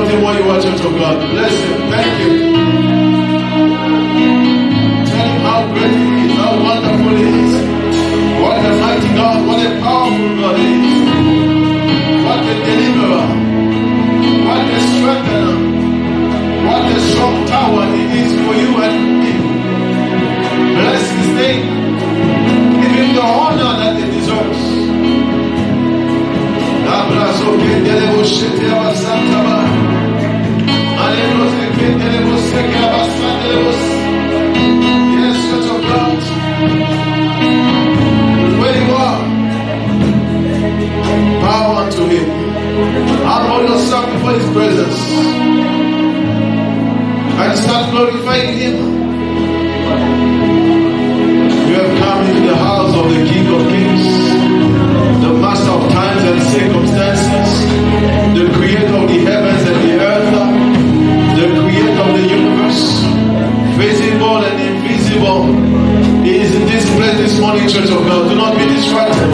him where you are, church of God. Bless him. Thank you. Tell him how great he is, how wonderful he is. What a mighty God, what a powerful God he is. What a deliverer. What a strengthener. What a strong tower he is for you and me. Bless his name. Give him the honor that he deserves. Yes, church of God. Where you are, bow unto him. Humble yourself before his presence and start glorifying him. You have come into the house of the King of Kings, the master of times and circumstances, the creator of the heavens and the earth, the creator of the universe, visible and invisible. He is in this place this morning, church of God. Do not be distracted.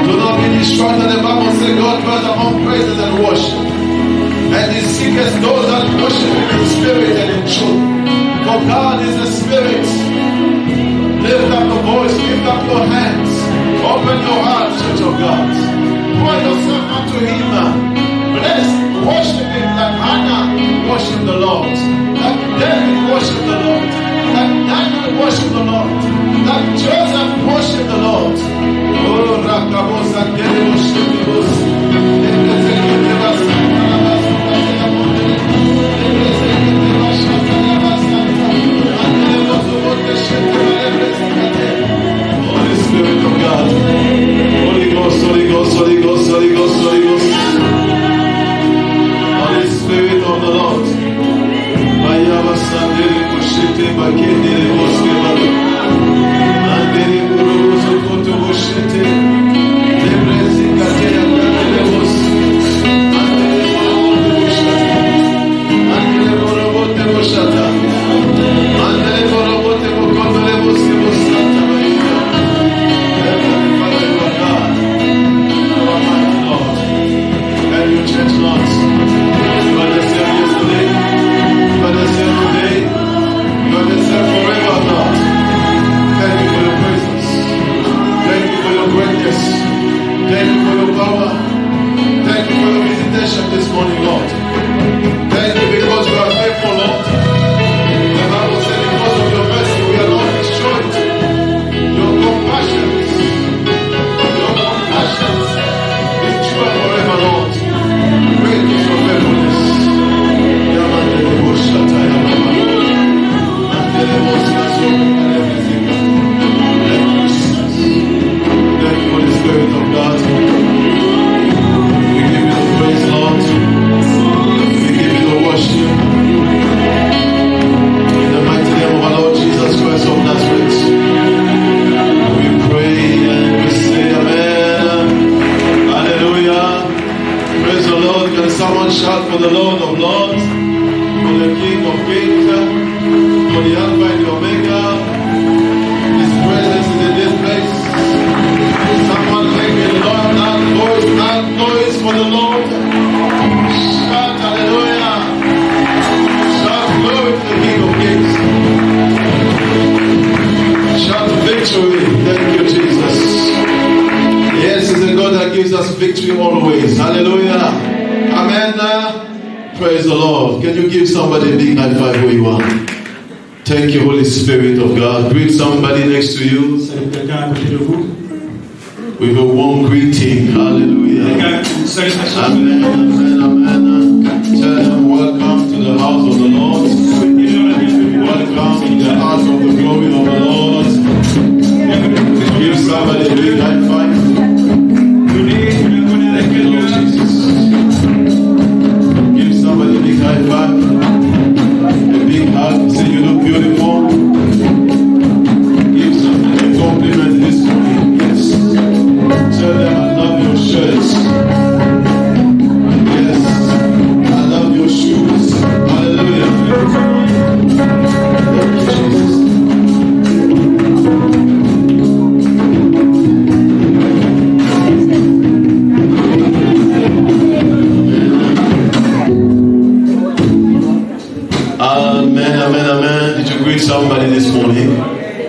Do not be distracted. The Bible says God dwells among praises and worship, and he seeketh those that worship him in spirit and in truth. For God is a spirit. Lift up your voice, lift up your hands, open your heart, church of God. Pour yourself unto him. Bless, worship him like Hannah worship the Lord, like David worship the Lord, like Daniel worship the Lord, like Joseph worship the Lord. Oh, Rakabos and Gelebos, Holy Spirit of God, Holy Ghost, Holy Ghost, Holy Ghost, Holy Ghost, Holy Ghost, Holy Spirit of the Lord. Mayaba Sandere Kushite Bakendere Boskeba Andere Kuruzo Koto Boshite Lebrezi Katea Kandere Bos Andere Borobote Boshata Andere Borobote Bokondere Boske Bosata Baita. Heavenly Father, you are God, you are mighty Lord, and you change not. You are the same yesterday, you are the same today, you are the same forever, God. Thank you for your presence. Thank you for your greatness. Thank you for your power. Thank you for your visitation this morning, Lord. Thank you because you are faithful, Lord. The Bible said because of your mercy we are not destroyed. Your compassions is true and forever, Lord. Great is your faithfulness. Yamandele Boshata Yamama. Mandele Boskazo Kalebezika. Thank you, Jesus. Thank you, Holy Spirit of God. We give you the praise, Lord. We give you the worship. In the mighty name of our Lord Jesus Christ of Nazareth, we pray and we say amen. Hallelujah. Praise the Lord. Can someone shout for the Lord of Lords, for the King of Kings, for the Alpha and the Omega? His presence is in this place. Someone make a loud noise for the Lord. Shout hallelujah. Shout glory to the King of Kings. Shout victory. Thank you, Jesus. Yes, it's a God that gives us victory always. Hallelujah. Amen. Praise the Lord. Can you give somebody a big high five where you are? Thank you, Holy Spirit of God. Greet somebody next to you Salut quelqu'un à côté de vous. with a warm greeting. Hallelujah. Quelqu'un avec une salutation. Amen. Amen. Amen. Tell them welcome to the house of the Lord. Welcome to the house of the glory of the Lord. Give somebody a big high five. Thank you, Lord Jesus. Give somebody a big high five. A big hug. Say you look beautiful. Give somebody a compliment this morning. Yes. Tell them I love your shirts. Yes. with somebody this morning?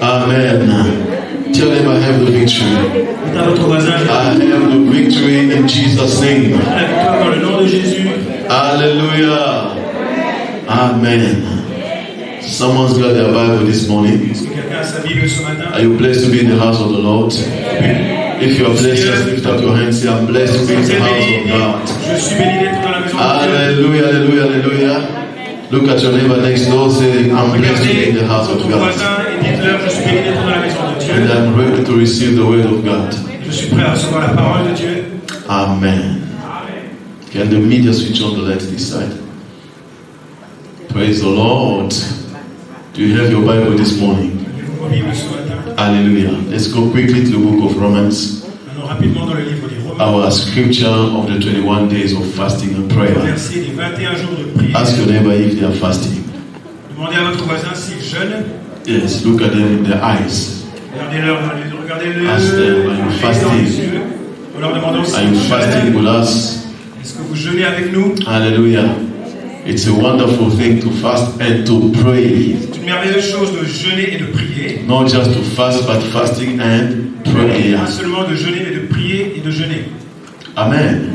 Amen. Tell them I have the victory. Dites à votre voisin, I have the victory in Jesus' name. la victoire dans le nom de Jésus. Hallelujah. Amen. Someone's got their Bible this morning. Est-ce que quelqu'un a sa Bible ce matin? Are you blessed to be in the house of the Lord? If you are blessed, just lift up your hands. Say, I'm blessed to be in the house of God. Je suis béni d'être dans la maison de Dieu. Hallelujah, hallelujah, hallelujah. Look at your neighbor next door. Say, I'm blessed to be in Regardez the house of votre God. voisin et dites-leur, je suis béni d'être dans la maison de Dieu. And I'm ready to receive the word of God. Je suis prêt à recevoir la parole de Dieu. Amen. Can the media switch on the light this side? Praise the Lord. Do you have your Bible this morning? Avez-vous vos Bibles ce matin? Hallelujah. Let's go quickly to the book of Romans. Allons rapidement dans le livre des Romains. Our scripture of the 21 days of fasting and prayer. Verset des 21 jours de prière. Ask your neighbor if they are fasting. Demandez à votre voisin s'il jeûne. Yes, look at them in their eyes. Regardez-leur dans les yeux. Regardez-le. Ask them, are you fasting? En leur demandant si Are you vous fasting jeûnez. with us? Est-ce que vous jeûnez avec nous? Hallelujah. It's a wonderful thing to fast and to pray. C'est une merveilleuse chose de jeûner et de prier. Not just to fast, but fasting and prayer. Pas seulement de jeûner, mais de prier et de jeûner. Amen.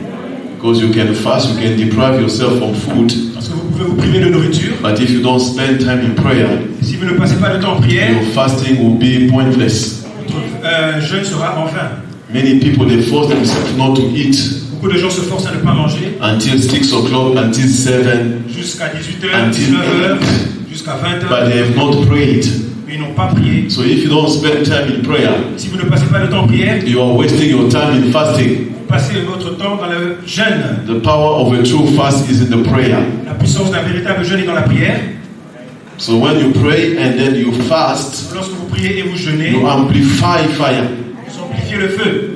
Because you can fast, you can deprive yourself from food, Parce que vous pouvez vous priver de nourriture. but if you don't spend time in prayer, Si vous ne passez pas de temps en prière, your fasting will be pointless. votre jeûne sera en vain. Many people, they force themselves not to eat Beaucoup de gens se forcent à ne pas manger until 6 o'clock, until 7, jusqu'à 18h, Until 19h, jusqu'à 20h, but they have not prayed. mais ils n'ont pas prié. So if you don't spend time in prayer, Si vous ne passez pas de temps en prière, you are wasting your time in fasting. vous passez votre temps dans le jeûne. The power of a true fast is in the prayer. La puissance d'un véritable jeûne est dans la prière. So when you pray and then you fast, Lorsque vous priez et vous jeûnez, you amplify fire. vous amplifiez le feu.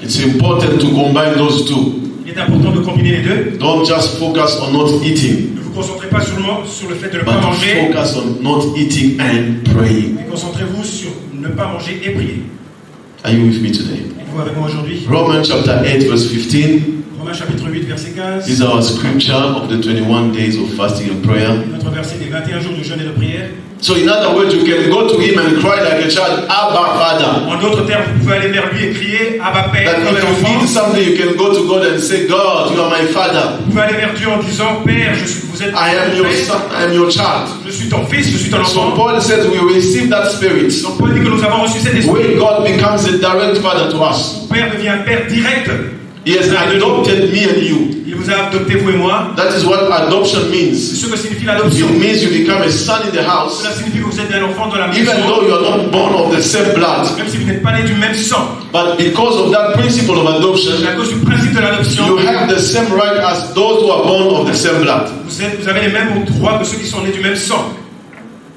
It's important to combine those two. Il est important de combiner les deux. Don't just focus on not eating, Ne vous concentrez pas seulement sur le fait de ne pas but manger, focus on not eating and praying. mais concentrez-vous sur ne pas manger et prier. Are you with me today? Êtes-vous avec moi aujourd'hui? Romans chapter 8 verse 15 Romains chapitre 8, verset 15. is our scripture of the 21 days of fasting and prayer. Notre verset des 21 jours de jeûne et de prière. So in other words, you can go to him and cry like a child, Abba Father. En d'autres termes, vous pouvez aller vers lui et crier Abba Père That comme if un you enfant. need something, you can go to God and say, God, you are my Father. Vous pouvez aller vers Dieu en disant Père, vous êtes I am mon your Père, son, I am your child. je suis ton fils, je suis ton So enfant. Paul says we receive that spirit. Donc Paul dit que nous avons reçu cet esprit. Where God becomes a direct father to us. Mon Père devient un Père direct. He has adopted me and you. Il vous a adopté, vous et moi. That is what adoption C'est means. ce que signifie l'adoption. It means you become a son in the house, Cela signifie que vous êtes un enfant dans la maison. even though you are not born of the same blood. Même si vous n'êtes pas né du même sang. But because of that principle of adoption, À cause du principe de l'adoption, you have the same right as those who are born of the same blood. vous avez les mêmes droits que ceux qui sont nés du même sang.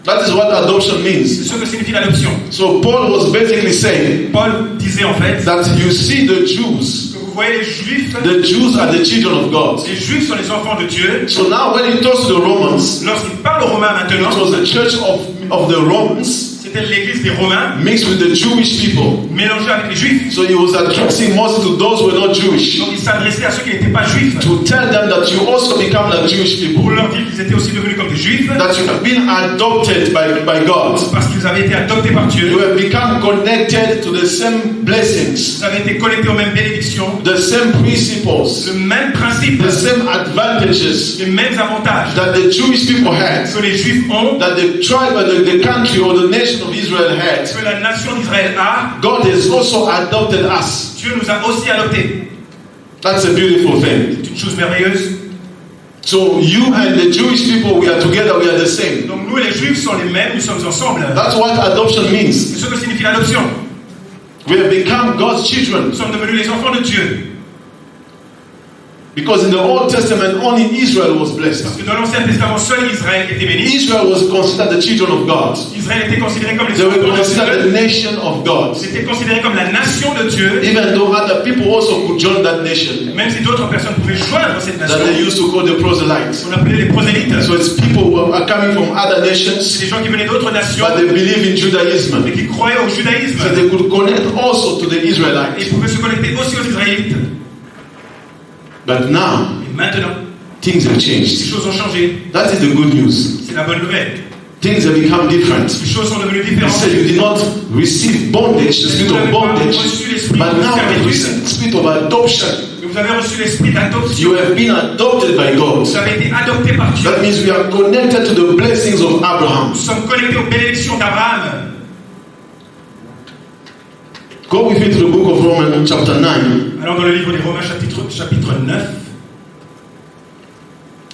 That is what adoption C'est means. ce que signifie l'adoption. So Paul was basically saying Paul disait en fait that you see the Jews. que vous voyez les Juifs, The Jews are the children of God. les Juifs sont les enfants de Dieu. So now when he talks to the Romans, Lorsqu'il parle aux Romains it maintenant, was the church of the Romans c'était l'église des Romains mixed with the Jewish people. mélangée avec les Juifs. So he was addressing mostly to those who were not Jewish, Donc il s'adressait à ceux qui n'étaient pas Juifs to tell them that you also become like Jewish people, pour leur dire qu'ils étaient aussi devenus comme des Juifs that you have been adopted by God. parce qu'ils avaient été adoptés par Dieu. You have become connected to the same blessings, Vous avez été connectés aux mêmes bénédictions, the same principles, le même principe, the same advantages les mêmes avantages that the Jewish people had, que les Juifs ont, that the tribe, or the country, or the nation of Israel had. que la nation d'Israël a. God has also adopted us. Dieu nous a aussi adoptés. That's a beautiful thing. C'est une chose merveilleuse. So you and the Jewish people, we are together, we are the same. Donc nous et les Juifs sont les mêmes, nous sommes ensemble. That's what adoption means. C'est ce que signifie l'adoption. We have become God's children. Nous sommes devenus les enfants de Dieu. Because in the Old Testament, only Israel was blessed. Parce que dans l'Ancien Testament, seul Israël était béni. Israel was considered the children of God. Israël était considéré comme les They were enfants de considered Dieu. the nation of God. C'était considéré comme la nation de Dieu. Even though other people also could join that nation, Même si d'autres personnes pouvaient joindre cette nation. that they used to call the proselytes. On appelait les prosélytes. So it's people who are coming from other nations, C'est des gens qui venaient d'autres nations but they believe in Judaism. et qui croyaient au judaïsme. So they could connect also to the Et Israelites. pouvaient se connecter aussi aux Israélites. But now, Et maintenant, things have les changed. choses ont changé. That is the good news. C'est la bonne nouvelle. things have become different. Les choses sont devenues He différentes. said you did not receive bondage, the spirit of bondage, but now you receive the spirit of adoption. Mais vous avez reçu l'esprit d'adoption. You have been adopted by God. Vous avez été adopté par Dieu. That means we are connected to the blessings of Abraham. Nous sommes connectés aux bénédictions d'Abraham. Go with me to the book of Romans chapter 9. Alors dans le livre des Romains chapitre 9,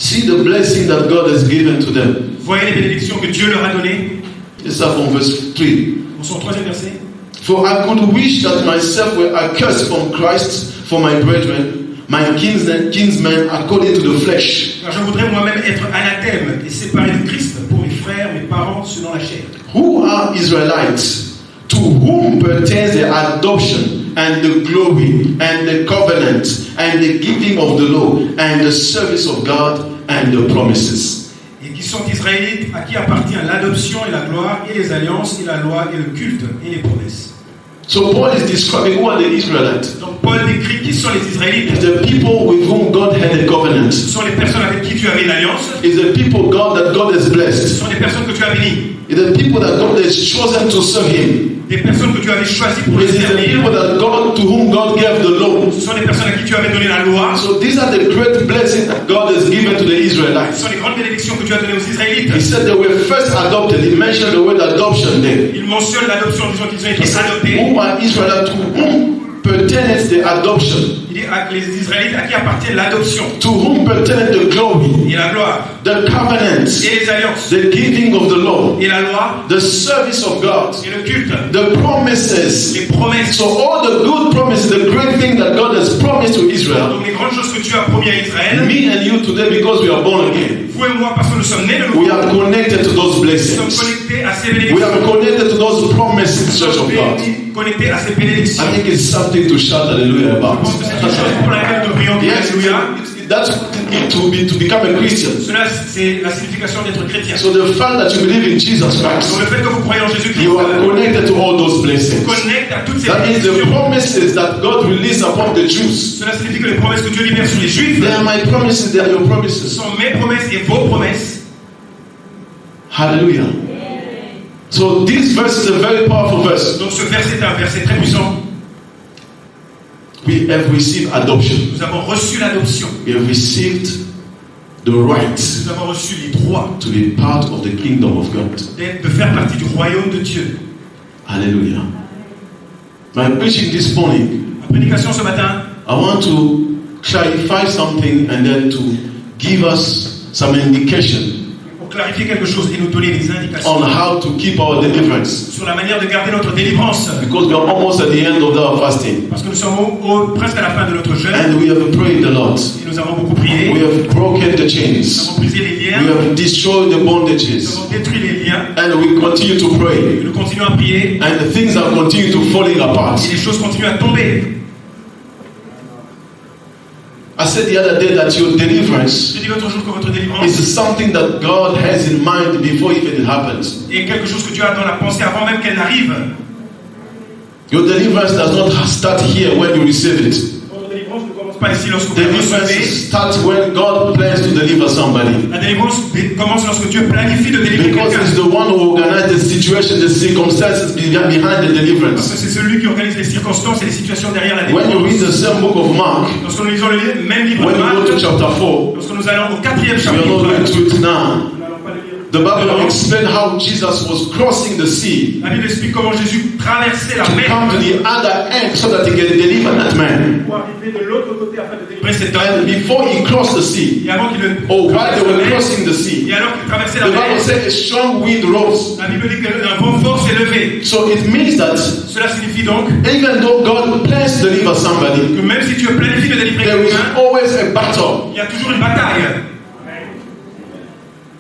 See the blessing that God has given to them. voyez les bénédictions que Dieu leur a données. Let's start from verse 3. Dans son 3e verset. For I could wish that myself were accursed from Christ for my brethren, my kinsmen according to the flesh. Car je voudrais moi-même être anathème et séparé de Christ pour mes frères, mes parents selon la chair. Who are Israelites? To whom pertains the adoption and the glory and the covenant and the giving of the law and the service of God and the promises. Et qui sont israélites, à qui appartient l'adoption et la gloire et les alliances et la loi et le culte et les promesses. So Paul is describing who are the Israelites. Donc Paul décrit qui sont les Israélites. It's the people with whom God had a covenant. Ce sont les personnes avec qui Dieu avait une alliance. It's the people that God has Ce blessed. sont les personnes que Dieu a bénies. It's the people that God has chosen to serve Him. Des personnes que Dieu avait choisies pour les It is the servir. people to whom God gave the law. Ce sont les personnes à qui Dieu avait donné la loi. So these are the great blessings that God has given to the Ce Israelites. sont les grandes bénédictions que Dieu a données aux Israélites. He said they were first adopted. He mentioned the word adoption there. Il mentionne l'adoption, disons qu'ils ont He été said, adoptés. who are Israelites? To whom pertains the adoption? Il dit à les Israélites à qui appartient l'adoption To whom pertains the glory, et la gloire the covenant, et les alliances the giving of the law, et la loi the service of God, et le culte, the promises. les promesses. So all the good promises, the great thing that God has promised to Israel, Donc les grandes choses que Dieu a promis à Israël, me and you today, because we are born again, vous et moi parce que nous sommes nés de nouveau, we are connected to those nous sommes blessings. connectés à ces We bénédictions. are connected to those promises, Nous Church sommes of God. connectés à ces bénédictions. I think it's something to shout hallelujah Je about. pense que c'est une chose pour laquelle nous devrions dire Yes, Alléluia. that's to become a Christian. Cela, c'est la signification d'être chrétien. So the fact that you believe in Jesus Donc Christ, le fait que vous croyez en Jésus-Christ, you are connected to all those vous blessings. connecte à toutes ces That is the bénédictions. promises that God released upon the Jews. Cela signifie que les promesses que Dieu libère sur les Juifs They are my promises, they are your promises. sont mes promesses et vos promesses. Hallelujah. So this verse is a very powerful verse. Donc ce verset est un verset très puissant. We have received adoption. Nous avons reçu l'adoption. We have received the right Nous avons reçu les droits to be part of the kingdom of God. de faire partie du royaume de Dieu. Hallelujah. My preaching this morning, La prédication ce matin, I want to clarify something and then to give us some indication pour clarifier quelque chose et nous donner des indications on how to keep our deliverance. sur la manière de garder notre délivrance. Because we are almost at the end of our fasting. Parce que nous sommes presque à la fin de notre jeûne And we have prayed a lot. et nous avons beaucoup prié. We have broken the Nous chains. avons brisé les liens. We have destroyed the Nous bondages. avons détruit les liens. And we continue to Et pray. nous continuons à prier. And the things are continuing to falling apart. Et les choses continuent à tomber. I said the other day that your deliverance J'ai dit l'autre jour que votre délivrance is something that God has in mind before even it happens. est quelque chose que Dieu a dans la pensée avant même qu'elle n'arrive. Your deliverance does not start here when you receive it. Votre délivrance ne commence pas ici lorsque vous la Deliverance recevez. starts when God plans to deliver somebody. La délivrance commence lorsque Dieu planifie de délivrer Because quelqu'un. He's the one who organizes the situation, the circumstances behind the Parce que deliverance. c'est celui qui organise les circonstances et les situations derrière la When you read délivrance. the same book of Mark, Lorsque nous lisons le même livre when de you go to Marc, chapter 4, lorsque nous allons au 4e we are not chapitre, going to it now. nous n'allons pas le lire. The Bible explains how Jesus was crossing the sea La Bible explique comment Jésus traversait la to mer come to the other end so that He can deliver that man. pour arriver de l'autre côté afin de délivrer cet And homme. before He crossed the sea, Et avant qu'il ne or while they were traverse la mer, crossing the sea, et alors qu'il traversait la the Bible mer, said a strong wind rose. la Bible dit qu'un vent fort s'est levé. So it means that Cela signifie donc even though God plans to deliver somebody, que même si Dieu planifie de délivrer there is quelqu'un, always a battle. il y a toujours une bataille.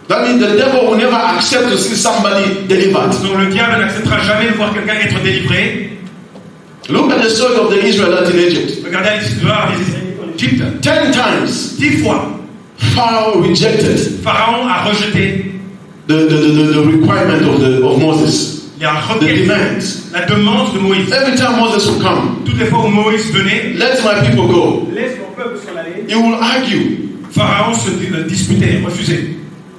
That means the devil will never accept to see somebody delivered. Donc le diable n'acceptera jamais de voir quelqu'un être délivré. Look at the story of the Israelites in Egypt. Regardez l'histoire des Israélites en Égypte. 10 times, 10 fois, Pharaoh rejected Pharaon a rejeté the requirement of Moses, la the requête, demands. la demande de Moïse. Every time Moses would come, Toutes les fois où Moïse venait, let my people go. laisse mon peuple s'en aller. He will argue. Pharaon se disputait, refusait.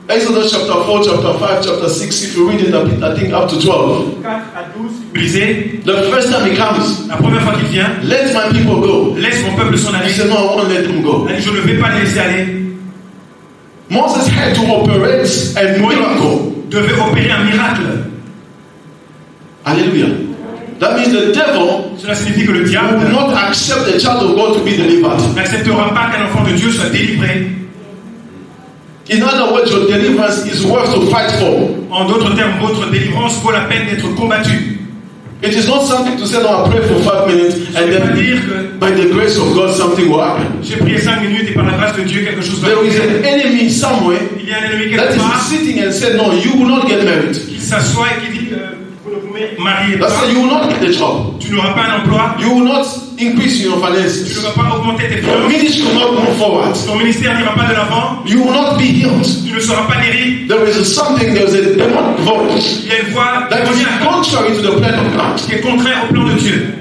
Exodus chapter 4, chapter 5, chapter 6, if you read it, I think up to 12. 4 à 12, vous lisez, The first time he comes, la première fois qu'il vient, let my people go. laisse mon peuple s'en He aller. said, no, I won't let them go. Il a dit, je ne vais pas les laisser aller. Moses had to operate a miracle. Devait opérer un miracle. Hallelujah. That means the devil Cela signifie que le diable will not accept the child of God to be delivered. n'acceptera pas qu'un enfant de Dieu soit délivré. In other words, your deliverance is worth to fight for. En d'autres termes, votre délivrance vaut la peine d'être combattue. It is not something to say, no, I pray for 5 minutes Je and ne vais pas then dire que by the grace of God something will happen. j'ai prié 5 minutes et par la grâce de Dieu quelque chose va There is arriver. an enemy somewhere Il y a un ennemi that quelque part is sitting and said, no, you will not get married. qui s'assoit et qui dit vous ne vous mariez pas, That's why you will not get the job. tu n'auras pas un emploi, You will not increase your tu ne finances. vas pas augmenter tes Your finances, ministry will not move forward. ton ministère n'ira pas de l'avant, You will not be healed. tu ne seras pas guéri. There is something, there is a demonic voice Il y a une voix that is démoniaque contrary to the plan of God. qui est contraire au plan de Dieu.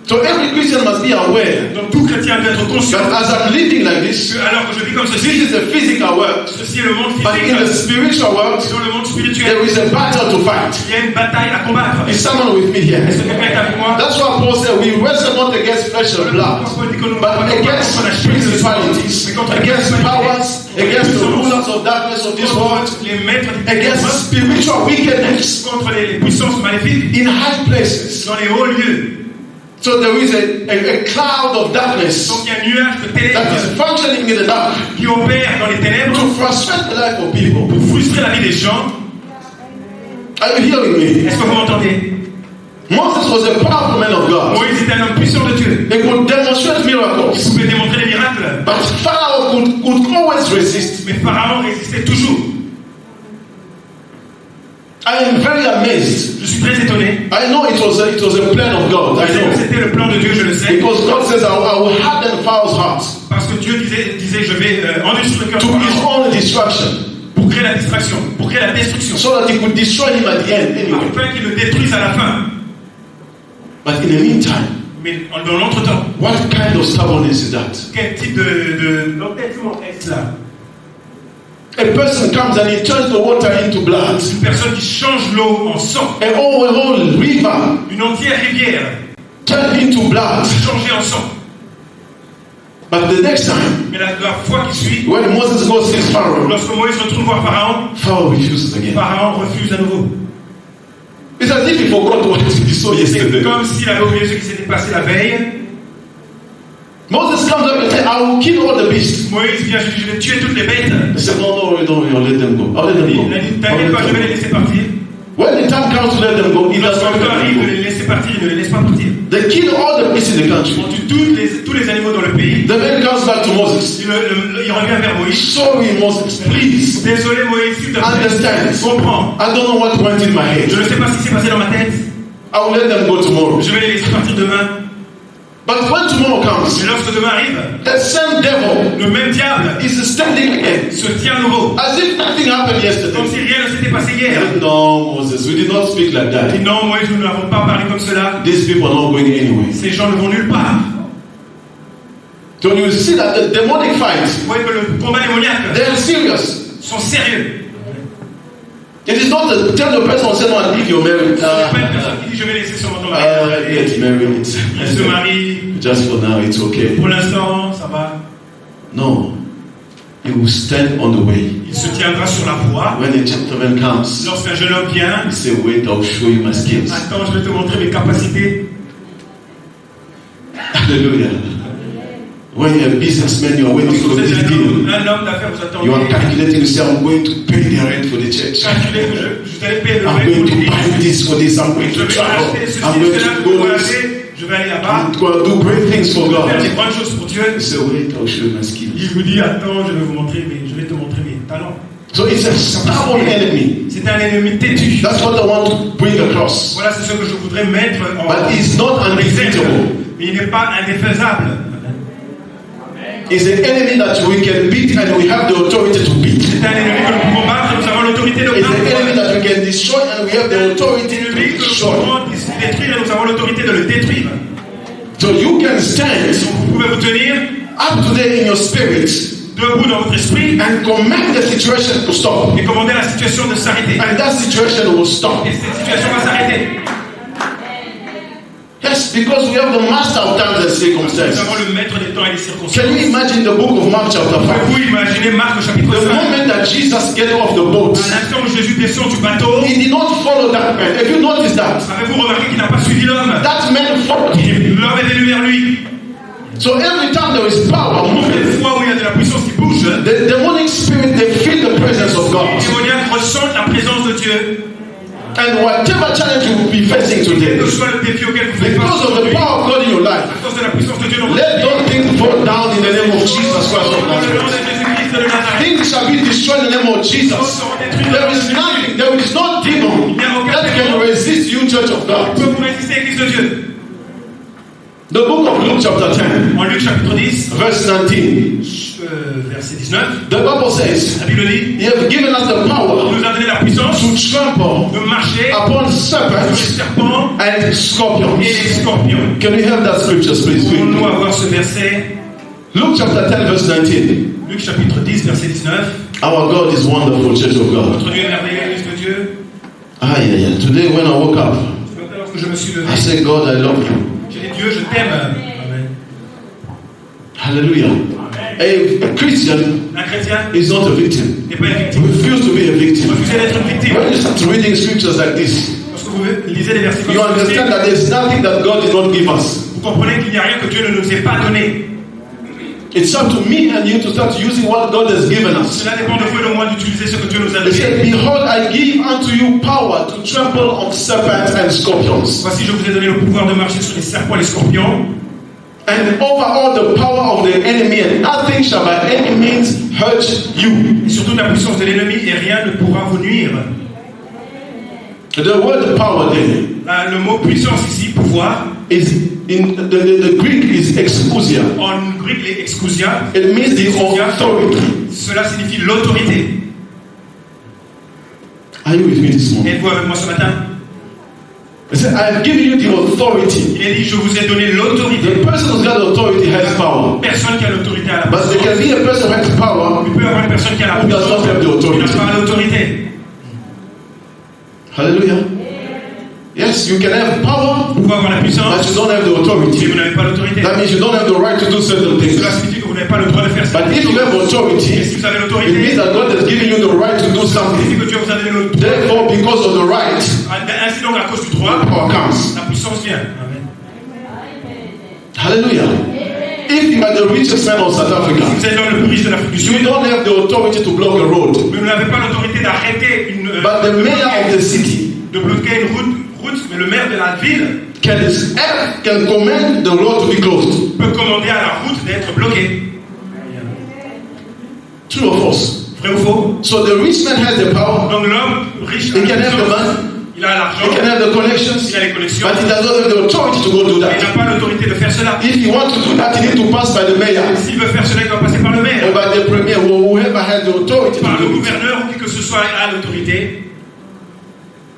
So every Christian must be aware Donc tout chrétien doit être conscient that as I'm living like this, que alors que je vis comme this ceci, is the physical world. ceci est le monde But in the physique, spiritual world, dans le monde spirituel, there is a battle to fight. il y a une bataille à combattre. Is someone with me here? Est-ce que quelqu'un est avec moi? That's why Paul said, we wrestle not against flesh and blood, but against principalities, against powers, against the rulers of darkness of this world, Les maîtres du against spiritual wickedness contre les puissances maléfiques in high places. dans les hauts lieux. So there is a cloud of darkness Donc il y a un nuage de that is ténèbres functioning in the dark qui opère dans les ténèbres to frustrate the life of people. pour frustrer la vie des gens. Are you hearing me? Est-ce que vous m'entendez? Moses was a powerful man of God. Moïse était un homme puissant de Dieu. He could demonstrate Il miracles, pouvait démontrer des miracles. but Pharaoh could always resist. Mais Pharaon résistait toujours. I am very amazed. Je suis très étonné. I know it was a plan of God. I Je sais que know. c'était le plan de Dieu, je le sais. Because God says, I will harden Pharaoh's heart Parce que Dieu disait je vais endurcir le cœur to de his Pharaon own destruction, pour créer la distraction, pour créer la destruction. so that he could destroy him at the end anyway. Afin qu'il le détruise à la fin. But in the meantime, Mais dans l'entretemps, what kind of stubbornness is that? quel type d'entêtement est-ce là? A person comes and he turns the water into blood. Une personne qui change l'eau en sang. A whole river Une entière rivière turned into blood. changée en sang. But the next time, Mais la fois qui suit, when Moses goes to Pharaoh, lorsque Moïse retourne voir Pharaon, Pharaoh refuses again. Pharaon refuse à nouveau. It's as if he forgot what he saw C'est yesterday. comme s'il avait oublié ce qui s'était passé la veille. Moses comes up and says, I will kill all the beasts. Moïse vient, je vais tuer toutes les bêtes. He said, no, don't let them go. I'll let them go. Il a dit, I'll t'inquiète let pas, je vais them les go. laisser partir. When the time comes to let them go, he does Lorsque not le temps let arrive de them go. les laisser partir, il ne les laisse pas partir. They kill all the beasts in the country. On tue tous les animaux dans le pays. The man comes back to Moses. Il revient vers Moïse. Sorry, Moses, please Désolé Moïse, s'il te plaît. understand. Comprends. I don't know what went in my Je head. ne sais pas ce qui s'est passé dans ma tête. I will let them go tomorrow. Je vais les laisser partir demain. But when tomorrow comes, Mais lorsque demain arrive, the same devil le même diable is standing again, se tient à nouveau. as if nothing happened Comme yesterday. si rien ne s'était passé He hier. said, no, Moses, we did not speak like Et that. non, Moïse, nous n'avons pas parlé comme cela. These people are not going anywhere. Ces gens ne vont nulle part. So you see that the demonic fight, Vous voyez que le combat démoniaque they are serious. sont sérieux. It is not to tell the person, say, no, I leave your marriage. Ce n'est pas une personne qui dit je vais laisser sur mon mari. Get married. Il se marie. Just for now, it's okay. Pour l'instant, ça va. No. He will stand on the way. Il se tiendra sur la voie. When a gentleman comes, Lorsqu'un jeune homme vient, he say, wait, I'll show you my skills. attends, je vais te montrer mes capacités. Hallelujah. When you're a businessman, you're waiting Lorsque for vous this êtes deal. un homme d'affaires, vous You are attendez. calculating, you say, I'm going to pay the rent for the church. Calculez que je vais payer le I'm rent going pour to l'église. buy this for this. I'm going Je to vais travel. acheter ceci, I'm going cela, to je vais go voyager. Je vais aller là-bas. I'm going to do great things for Faire des God. grandes choses pour Dieu. He say, wait, I'll show you my Il skills. vous dit, attends, je vais te montrer mes talents. So it's a stubborn enemy. C'est un ennemi têtu. That's what I want to bring across. Voilà, c'est ce que je voudrais mettre en But it's not undefeatable. Mais il n'est pas indéfaisable. It's an enemy that we can beat and we have the authority to beat. C'est un ennemi que nous pouvons battre et nous avons l'autorité de It's an enemy battre. that we can destroy and we have the authority C'est un to ennemi que nous destroy. pouvons détruire et nous avons l'autorité de le détruire. So you can stand Vous pouvez vous tenir up today in your spirit de debout dans votre esprit and command the situation to stop. et commandez à la situation de s'arrêter. And that situation will stop. Et cette situation va s'arrêter. Yes, because we have the master of times and Nous circumstances. avons le maître des temps et des circonstances. Can you imagine the book of Mark chapter 5? Pouvez-vous imaginer Marc au chapitre The 5? moment that Jesus get off the boat, À l'instant où Jésus descend du bateau, he did not follow that man. If you notice that, avez-vous remarqué qu'il n'a pas suivi l'homme? that man followed him. L'homme est venu vers lui. So every time there is power Toutes les moving, fois où il y a de la puissance qui bouge, the demonic spirit, they feel the presence of God. les démoniaques ressentent la présence de Dieu. And whatever challenge you will be facing Quel today, que soit le défi auquel vous faites because face of the aujourd'hui, power of God in your life, à cause de la puissance de Dieu dans votre let vie, those things fall down in the name of Jesus Christ of dans le nom de Nazareth. Jésus-Christ de Nazareth, Things shall be destroyed in the name of Jesus. There is nothing, there is no demon that can resist you, Church of God. peut vous résister, Église de Dieu. The book of Luke chapter 10, En Luc chapitre 10, verse 19, verset 19, the Bible says, la Bible dit, He has given us the il power nous a donné la puissance to trample de marcher upon sur les serpents serpents and et scorpions. les scorpions. Can we have that scriptures, please? Pouvons-nous avoir ce verset? Luke chapter 10, verse 19. Luc chapitre 10, verset 19. Our God is wonderful, Church of God. Notre Dieu est merveilleux, Église de Dieu. Yeah. Today, when I woke up, Ce matin, lorsque je me suis levé, I said, God, I love you. j'ai dit, Dieu, je t'aime. Amen. Hallelujah. A Christian Un chrétien is not a victim. n'est pas une victime. Refuse to be a victim. Refusez d'être une victime. When you start reading scriptures like this, Lorsque vous lisez des versets comme you ceci, understand that there's nothing that God did not give us. vous comprenez qu'il n'y a rien que Dieu ne nous ait pas donné. It's up to me and you to start using what God has given us. Cela dépend de vous et de moi d'utiliser ce que Dieu nous a He said, donné. Behold, I give unto you power to trample on serpents and scorpions, Voici, je vous ai donné le pouvoir de marcher sur les serpents et les scorpions, and over all the power of the enemy, and nothing shall by any means hurt you. et surtout la puissance de l'ennemi, et rien ne pourra vous nuire. The word power there Le mot puissance ici, pouvoir, is in the Greek is exousia. en grec, les exousia, It means the authority. cela signifie l'autorité. Are you with me this morning? Êtes-vous avec moi ce matin? He said, I have given you the authority. Il a dit, je vous ai donné l'autorité. The person who's got authority has power. Personne qui a l'autorité à la But there can be a person who has power Il peut y avoir une personne qui a la who does puissance, not have the qui authority. n'a pas l'autorité. Hallelujah. Yes, you can have power, Vous pouvez avoir la but puissance, you don't have the mais authority. vous n'avez pas l'autorité. That means you don't have the right to do certain things. Cela signifie que vous n'avez pas le droit de faire ça. But if you have Et authority, si vous avez it l'autorité, means that God has given you the right to do ça something. signifie que Dieu vous a donné l'autorité. Therefore, because of the right, Ainsi donc, à cause du droit, power comes. la puissance vient. Amen. Hallelujah. If you are the richest man of South Africa, Vous êtes l'homme le plus riche de l'Afrique du you Sud, don't have the authority to block a road. mais vous n'avez pas l'autorité d'arrêter But the mayor of the city de bloquer une route, mais le maire de la ville can command the road to be closed. peut commander à la route d'être bloquée. True or false? Vrai ou faux? So the rich man has the power. Donc l'homme riche He can have the money. il a l'argent, He can have the connections. il a les connexions, But he does not have the authority to go do mais il that. n'a pas l'autorité de faire cela. If he wants to do that, he needs to pass by the mayor S'il veut faire cela, il doit passer par le or maire, by the premier, or whoever has the authority par to le do it. gouverneur ou qui que ce soit a l'autorité.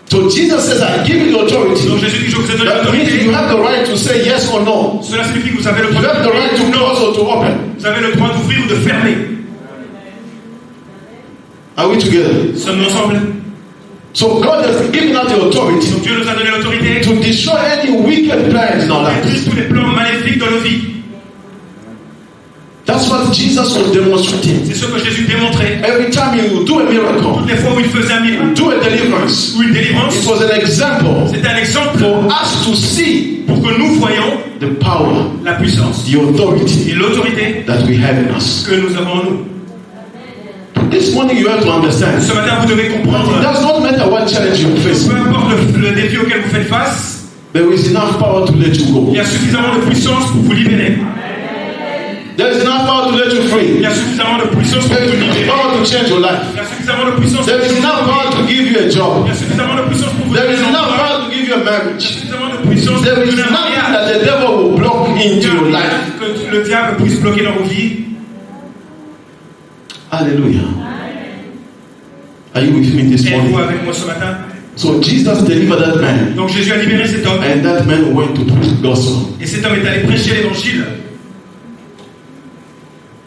So Jesus says, I give you the authority. Donc Jésus dit, je vous ai donné That means l'autorité. you have the right to say yes or no. Cela signifie que vous avez le You droit have the right to de close or to open. Vous avez le droit d'ouvrir ou de fermer. Are we together? Sommes-nous ensemble? So God has given us the authority Donc Dieu nous a donné l'autorité to destroy any wicked plans in our pour lives. détruire tous les plans maléfiques dans nos vies. That's what Jesus was demonstrating. C'est ce que Jésus démontrait. Every time he would do a miracle, Toutes les fois où il faisait un miracle do a deliverance, ou une délivrance, it was an example c'était un exemple for us to see pour que nous voyions the power, la puissance the authority et l'autorité that we have in us. que nous avons en nous. This morning you have to understand. Ce matin, vous devez comprendre, It does not matter what challenge you face. peu importe le défi auquel vous faites face, There is enough power to let you go. il y a suffisamment de puissance pour vous libérer. There is enough power to let you free. Il y a suffisamment de puissance pour There vous is enough libérer. power to change your life. Il y a suffisamment de puissance pour There is vous enough libérer. power to give you a job. Il y a suffisamment de puissance pour vous There is donner un enough emploi. power to give you a Il y a marriage. suffisamment de puissance pour There vous is donner un nothing mariage. that the devil will block into your life. Que le diable puisse bloquer dans vos vies. Hallelujah. Are you with me this Êtes-vous morning? avec moi ce matin? So Jesus delivered that man, Donc Jésus a libéré cet homme. and that man went to preach the gospel. Et cet homme est allé prêcher l'évangile.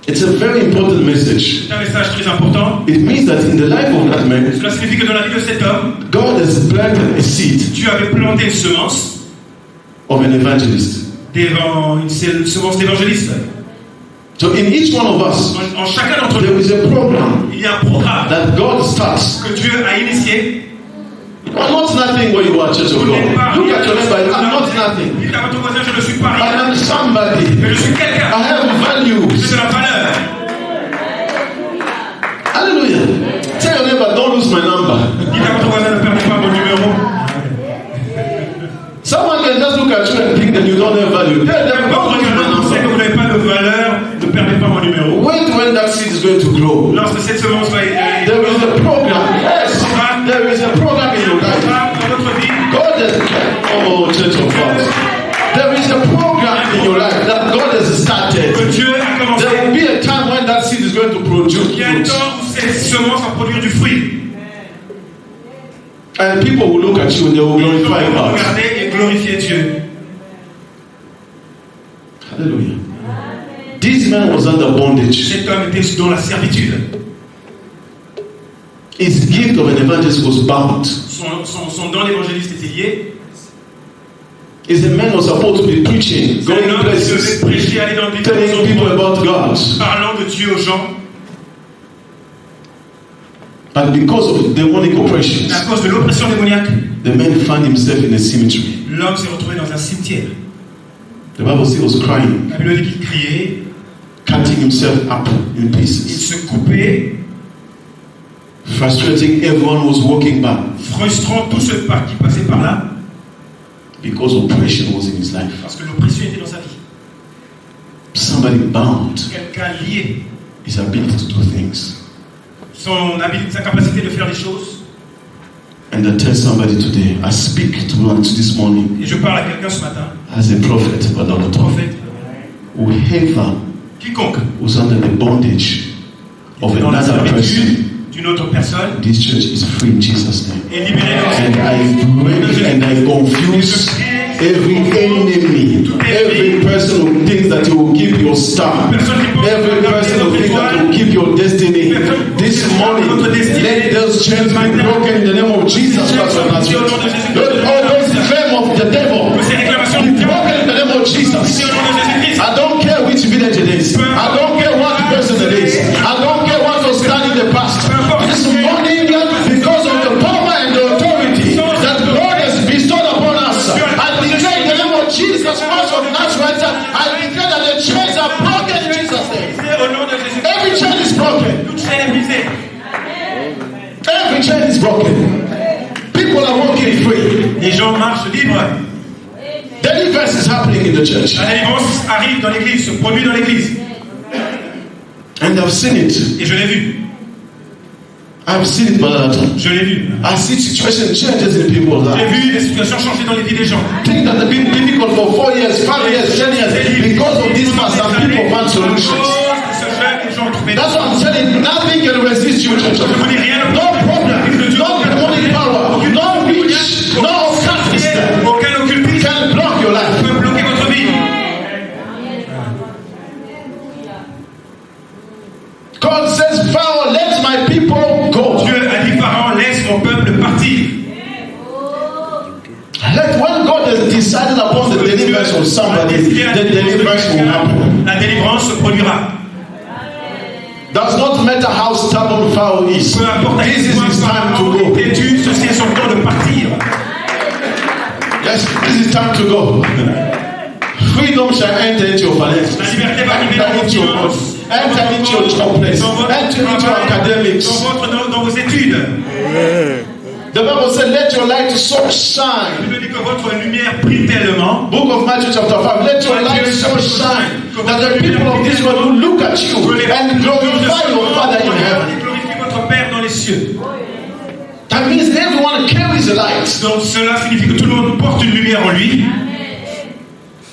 It's a very important message. C'est un message très important. It means that in the life of that man, Cela signifie que dans la vie de cet homme, God has planted a seed Dieu avait planté une semence, of an evangelist. une semence d'évangéliste. So in each one of us, En chacun d'entre there nous, is a program il y a un programme that God starts. que Dieu a initié. You are not nothing when you are church of Vous n'êtes pas God. Look at your neighbor. rien. I'm not nothing. Dites à votre voisin, je ne suis pas I rien. am somebody. Mais je suis quelqu'un. I have values. J'ai de la valeur. Hallelujah. Tell your neighbor, don't lose my number. Dites à votre voisin, ne perdez pas mon numéro. Someone can just look at you and think that you don't have value. Tell them, don't lose my Vous savez que number. vous n'avez pas de valeur, ne perdez pas mon numéro. Wait when that seed is going to grow. Lorsque cette semence va être There is a program. Yes. There is a program in your life. dans votre vie, God has, oh, church of God. There is a program in your life that God has started. que Dieu a commencé. There will be a time when that seed is going to produce Il y a un fruit. temps où cette semence va produire du fruit. And people will look at you and they will Les gens glorify vont God. regarder et glorifier Dieu. Hallelujah. This man was under bondage. Cet homme était dans la servitude. His gift of an evangelist was bound. Son don d'évangéliste était lié. Is a man who was supposed to be preaching, C'est un going homme qui places, devait prêcher, aller dans des telling people about God. parlant de Dieu aux gens. But because of demonic Mais oppressions, à cause de l'oppression démoniaque, the man found himself in a cemetery. l'homme s'est retrouvé dans un cimetière. The Bible says he was crying, La Bible dit qu'il criait, cutting himself up in il pieces, se coupait, frustrating everyone who was walking by frustrant tous ceux qui passaient par là, because oppression was in his life. parce que l'oppression était dans sa vie. Somebody bound Quelqu'un lié, his ability to do things. sa capacité de faire des choses. And I tell somebody today, I speak to this morning Et je parle à quelqu'un ce matin, as a prophet, but not a prophet. prophète, Whoever quiconque who's under the bondage of dans la another person, servitude d'une autre personne this church is free in Jesus' name. est libéré dans And cette I break and I confuse every enemy, every person who thinks that you will keep your star, every person who thinks that you will keep your destiny. This morning, let those chains be broken in the name of Jesus Christ of Nazareth. Let all those claims of the devil que ces réclamations be du diable, broken in the name of Jesus. au nom de Jésus-Christ. I don't care which village it is. I don't care what person it is. I don't care what was done in the past. This morning, because of the power and the authority that God has bestowed upon us, I declare in the name of Jesus Christ of Nazareth, I declare that the chains are broken in Jesus' name. Au nom de Jésus-Christ, Every chain is broken. toute chaîne est brisée. Every chain is broken. People are walking free. Les gens marchent libres. Deliverance is happening in the church. La délivrance arrive dans l'église, se produit dans l'église. And I've seen it. Et je l'ai vu. I've seen it, Brother Atom. Je l'ai vu. I see situation changes in people's J'ai lives. vu les situations changer dans les vies des gens. Things that have been difficult for 4 years, 5 years, 10 years. Because of this fast, some people found À solutions. cause de ce jeûne, les gens ont trouvé. That's what I'm telling you. Nothing can resist you, church. Je vous dis rien. No problem. No demonic power. No witch. No occult system Aucun occultiste can block your life. peut bloquer votre vie. God says, Pharaoh, let my people go. Dieu a dit Pharaon, laisse mon peuple partir. When God has decided upon the deliverance of somebody, the deliverance will happen. La délivrance se produira. Does not matter how stubborn Pharaoh is. Peu importe à This quel is point his time to Pharaon go. est têtu, ceci est son temps de partir. Yes, this is time to go. Freedom shall enter into your finances. La liberté va arriver dans Enter vos into your body. finances, Enter into your job place. Enter into your academics. dans vos études. The Bible said, let your light so shine. La Bible dit que votre lumière brille tellement. Book of Matthew chapter 5. Let your light so shine that the people of this world will look at you and glorify your Father in heaven. Et glorifie votre Père dans les cieux. That means everyone carries a light. Donc cela signifie que tout le monde porte une lumière en lui.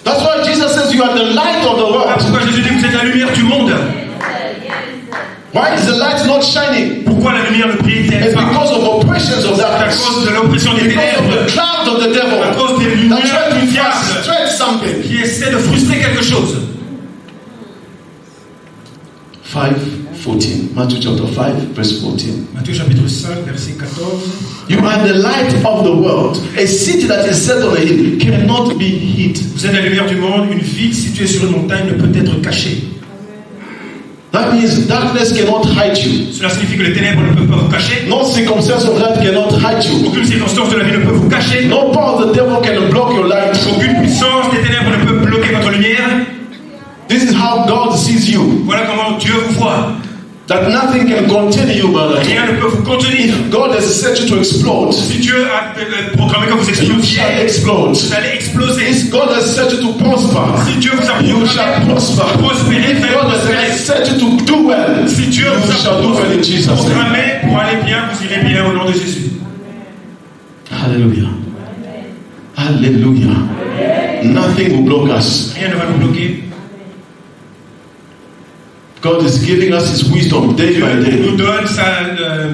That's why Jesus says you are the light of the Voilà world. pourquoi Jésus dit que vous êtes la lumière du monde. Why is the light not shining? Pourquoi la lumière ne brille-t-elle It's pas? because of oppressions of À darkness. cause de l'oppression des Because of ténèbres. the clouds of the devil À cause des that lumières try du to diable frustrate something. qui essaie de frustrer quelque chose. 5:14. Matthew chapter 5, verse 14. Matthieu chapitre 5, verset 14. You are the light of the world. A city that is set on a hill cannot be hid. Vous êtes la lumière du monde. Une ville située sur une montagne ne peut être cachée. That means darkness cannot hide you. Cela signifie que les ténèbres ne peuvent pas vous cacher. No circumstance of life cannot hide you. Aucune circonstance de la vie ne peut vous cacher. No power of the devil can block your light. Aucune puissance des ténèbres ne peut bloquer votre lumière. This is how God sees you. Voilà comment Dieu vous voit. That nothing can contain you, brother. Rien ne peut vous contenir. If God has set you to explode, Si Dieu a programmé que vous you explosiez, shall explode. vous allez exploser. If God has set you to prosper, Si Dieu vous a you shall prosper. prospéré, If vous allez God has prospérer. set you to do well, Si Dieu you vous shall do well in a Jesus' name. programmé pour aller bien, vous irez bien au nom de Jésus. Hallelujah. Hallelujah. Nothing will block us. Rien ne va nous bloquer. God is giving us His wisdom day Dieu by day. nous donne sa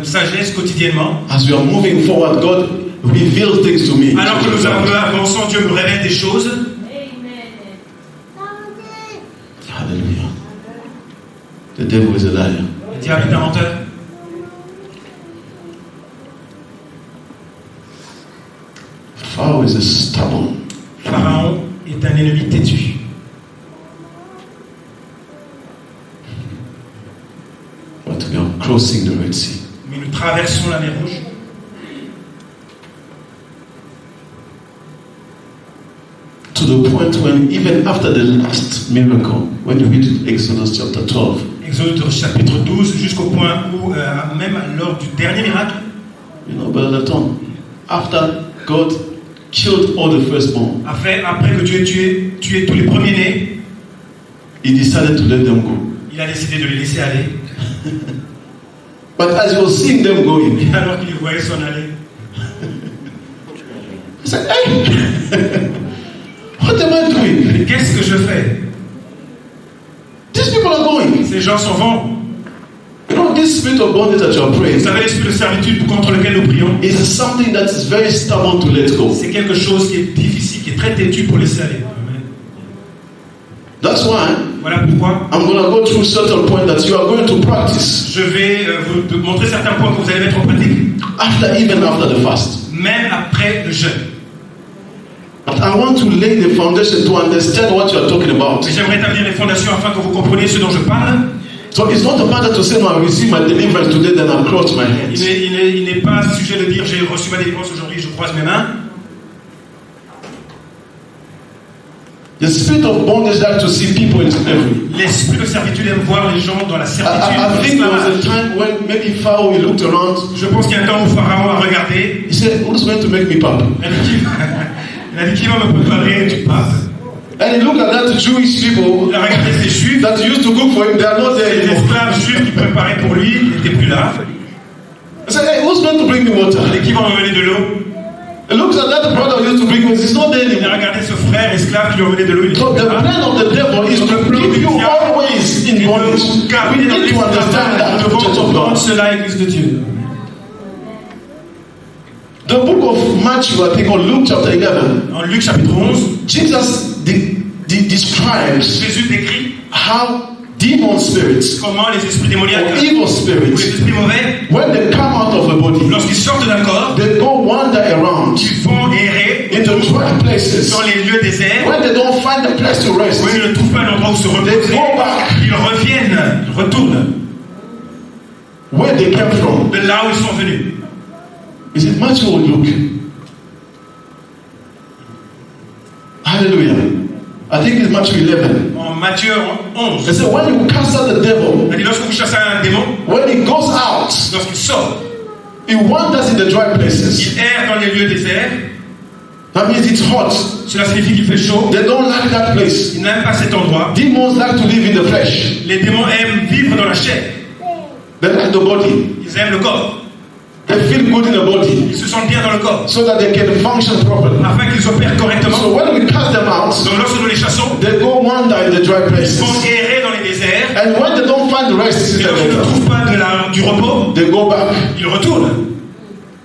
sagesse quotidiennement. As we are moving forward, God reveals things to me. Alors que nous avançons, Dieu nous révèle des choses. Hallelujah. The devil is a liar. Le diable est un menteur. Pharaoh is a stubborn. Pharaon est un ennemi têtu. But we are crossing the Red Sea. Mais nous traversons la mer Rouge. To the point when even after the last miracle, when you read Exodus chapter 12, Exode chapitre 12, jusqu'au point où, même lors du dernier miracle, you know, Brother Tom, after God killed all the firstborn, après que Dieu ait tué tous les premiers-nés, He decided to let them go. il a décidé de les laisser aller. But as he was seeing them going, Et alors qu'il les voyait s'en aller, he said, "Hey, what am I doing? mais qu'est-ce que je fais? These people are going. Ces gens s'en vont. You know, this spirit of bondage that you are Vous praying savez, l'esprit de servitude contre lequel nous prions, is something that is very stubborn to let go. c'est quelque chose qui est difficile, qui est très têtu pour laisser aller. Amen. That's why Voilà pourquoi I'm going to go through certain points that you are going to practice je vais vous montrer certains points que vous allez mettre en pratique, even after the fast. même après le jeûne. But I want to lay the foundation to understand what you are talking about. Mais j'aimerais établir les fondations afin que vous compreniez ce dont je parle. So it's not a matter to say, no, I received my deliverance today, then I cross my hands. Il n'est pas sujet de dire j'ai reçu ma délivrance aujourd'hui, je croise mes mains. The spirit of bondage like to see people in slavery. L'esprit de servitude aime voir les gens dans la servitude. I think there was a time when maybe Pharaoh he looked around. Je pense qu'il y a un temps où Pharaon a regardé. He said, "Who's going to make me papa?" Il a dit qui va me préparer du pape. And he looked at that Jewish people Il a regardé ces juifs, that used to cook for him. They are not there les anymore. esclaves juifs qui préparaient pour lui, ils n'étaient plus là. I said, "Hey, who's going to bring me water?" Et qui va m'emmener de l'eau? He looks at that brother who used to bring me. He's not there Il a anymore. regardé ce frère esclave qui lui emmenait de l'eau. Il So the plan of the devil is to keep you always in bondage. We need to understand that. Nous devons Church of comprendre God. cela, Église de Dieu. The book of Matthew, I think, or Luke chapter 11, En Luc chapitre 11, Jesus describes Jésus décrit how demon spirits comment les esprits démoniaques or evil ou les spirits, esprits mauvais, when they come out of a body, lorsqu'ils sortent d'un corps, they go wander around ils vont errer in the dry places. dans les lieux déserts. When they don't find a place to rest, Où ils ne trouvent pas un endroit où se they reposer, go back ils reviennent, ils retournent where they came from. de là où ils sont venus. Is it Matthew or Luke? Hallelujah. I think it's Matthew 11. En Matthieu 11, They say when you cast out the devil, il dit lorsque vous chassez un démon, when he goes out, lorsqu'il sort, he wanders in the dry places. il erre dans les lieux déserts. That means it's hot. Cela signifie qu'il fait chaud. They don't like that place. Ils n'aiment pas cet endroit. Demons like to live in the flesh. Les démons aiment vivre dans la chair. They like the body. Ils aiment le corps. They feel good in the body Ils se sentent bien dans le corps, so that they can function properly. afin qu'ils opèrent correctement. So when we cast them out, Donc lorsque nous les chassons, they go wander in the dry ils places. vont errer dans les déserts. And when they don't find the rest, Et lorsqu'ils ne trouvent pas du repos, they go back ils retournent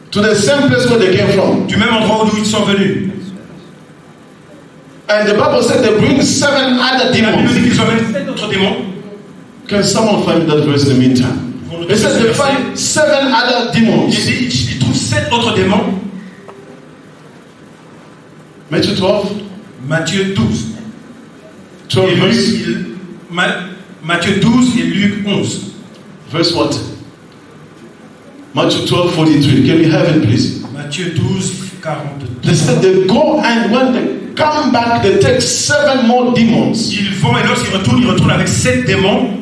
to the same place where they came from. du même endroit d'où ils sont venus. And the Bible said they bring 7 other La Bible dit demons. qu'ils emmènent 7 autres démons. Can someone find that verse in the meantime? It says they find 7 other demons. Il trouve 7 autres démons. Matthew 12. Matthieu 12. 12 Et verse. Matthieu 12 et Luc 11. Verse what? Matthew 12:43. Can we have it, please? Matthieu 12, 42. They said they go, and when they come back, they take 7 more demons. Ils vont et lorsqu'ils retournent, ils retournent avec 7 démons.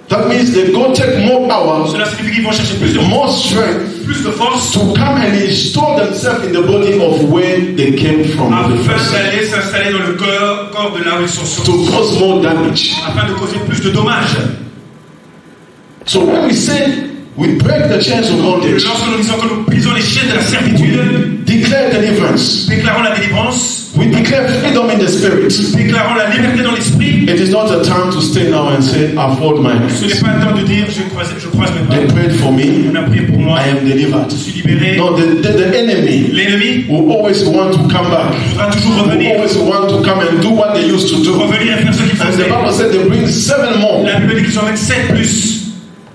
That means they go take more power, Cela signifie qu'ils vont chercher plus de more strength plus de force to come and install themselves in the body of where they came from. afin The first, d'aller s'installer dans le corps de là où ils sont to sortis, cause more damage. afin de causer plus de dommages. So when we say we break the chains of bondage, Lorsque nous disons que nous brisons les chaînes de la servitude, declare deliverance, déclarons la délivrance, we declare freedom in the spirit. déclarons la liberté dans l'esprit. It is not a time to stay now and say, I fold my Ce n'est hands. pas le temps de dire je croise mes They bras. prayed for me, On a prié pour moi, I am delivered. je suis libéré. No, the enemy L'ennemi will always want to come back. voudra toujours Will revenir, always want to come and do what they used to do. revenir et faire ce qu'il And the faisait. Bible said they bring 7 more. La Bible dit qu'ils sont avec 7 plus.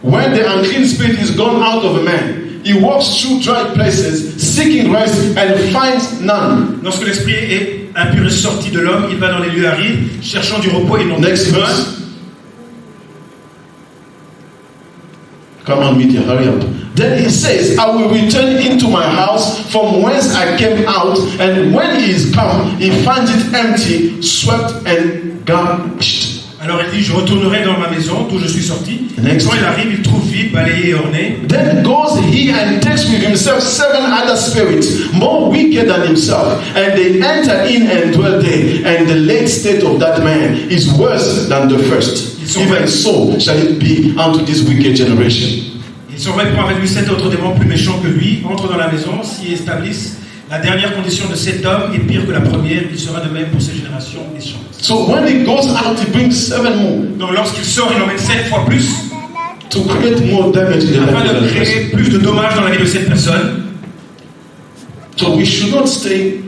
When the unclean spirit is gone out of a man, he walks through dry places, seeking rest, and finds none. Lorsque l'esprit est impur et sorti de l'homme, il va dans les lieux arides, cherchant du repos et non Next du verse. Come on, media, hurry up. Then he says, I will return into my house from whence I came out, and when he is come, he finds it empty, swept, and garnished. Alors il dit, je retournerai dans ma maison d'où je suis sorti. Next. Quand il arrive, il trouve vide, balayé et orné. Then goes he and takes with himself 7 other spirits, more wicked than himself, and they enter in and dwell there. And the late state of that man is worse than the first. Even so shall it be unto this wicked generation. Ils sont prend avec lui 7 autres démons plus méchants que lui, entrent dans la maison, s'y établissent. La dernière condition de cet homme est pire que la première, il sera de même pour ces générations méchantes. So when he goes out, he brings 7 more Donc lorsqu'il sort, il emmène 7 fois plus, to create more damage in the life afin of de that person. créer plus de dommages dans la vie de cette personne. So we should not stay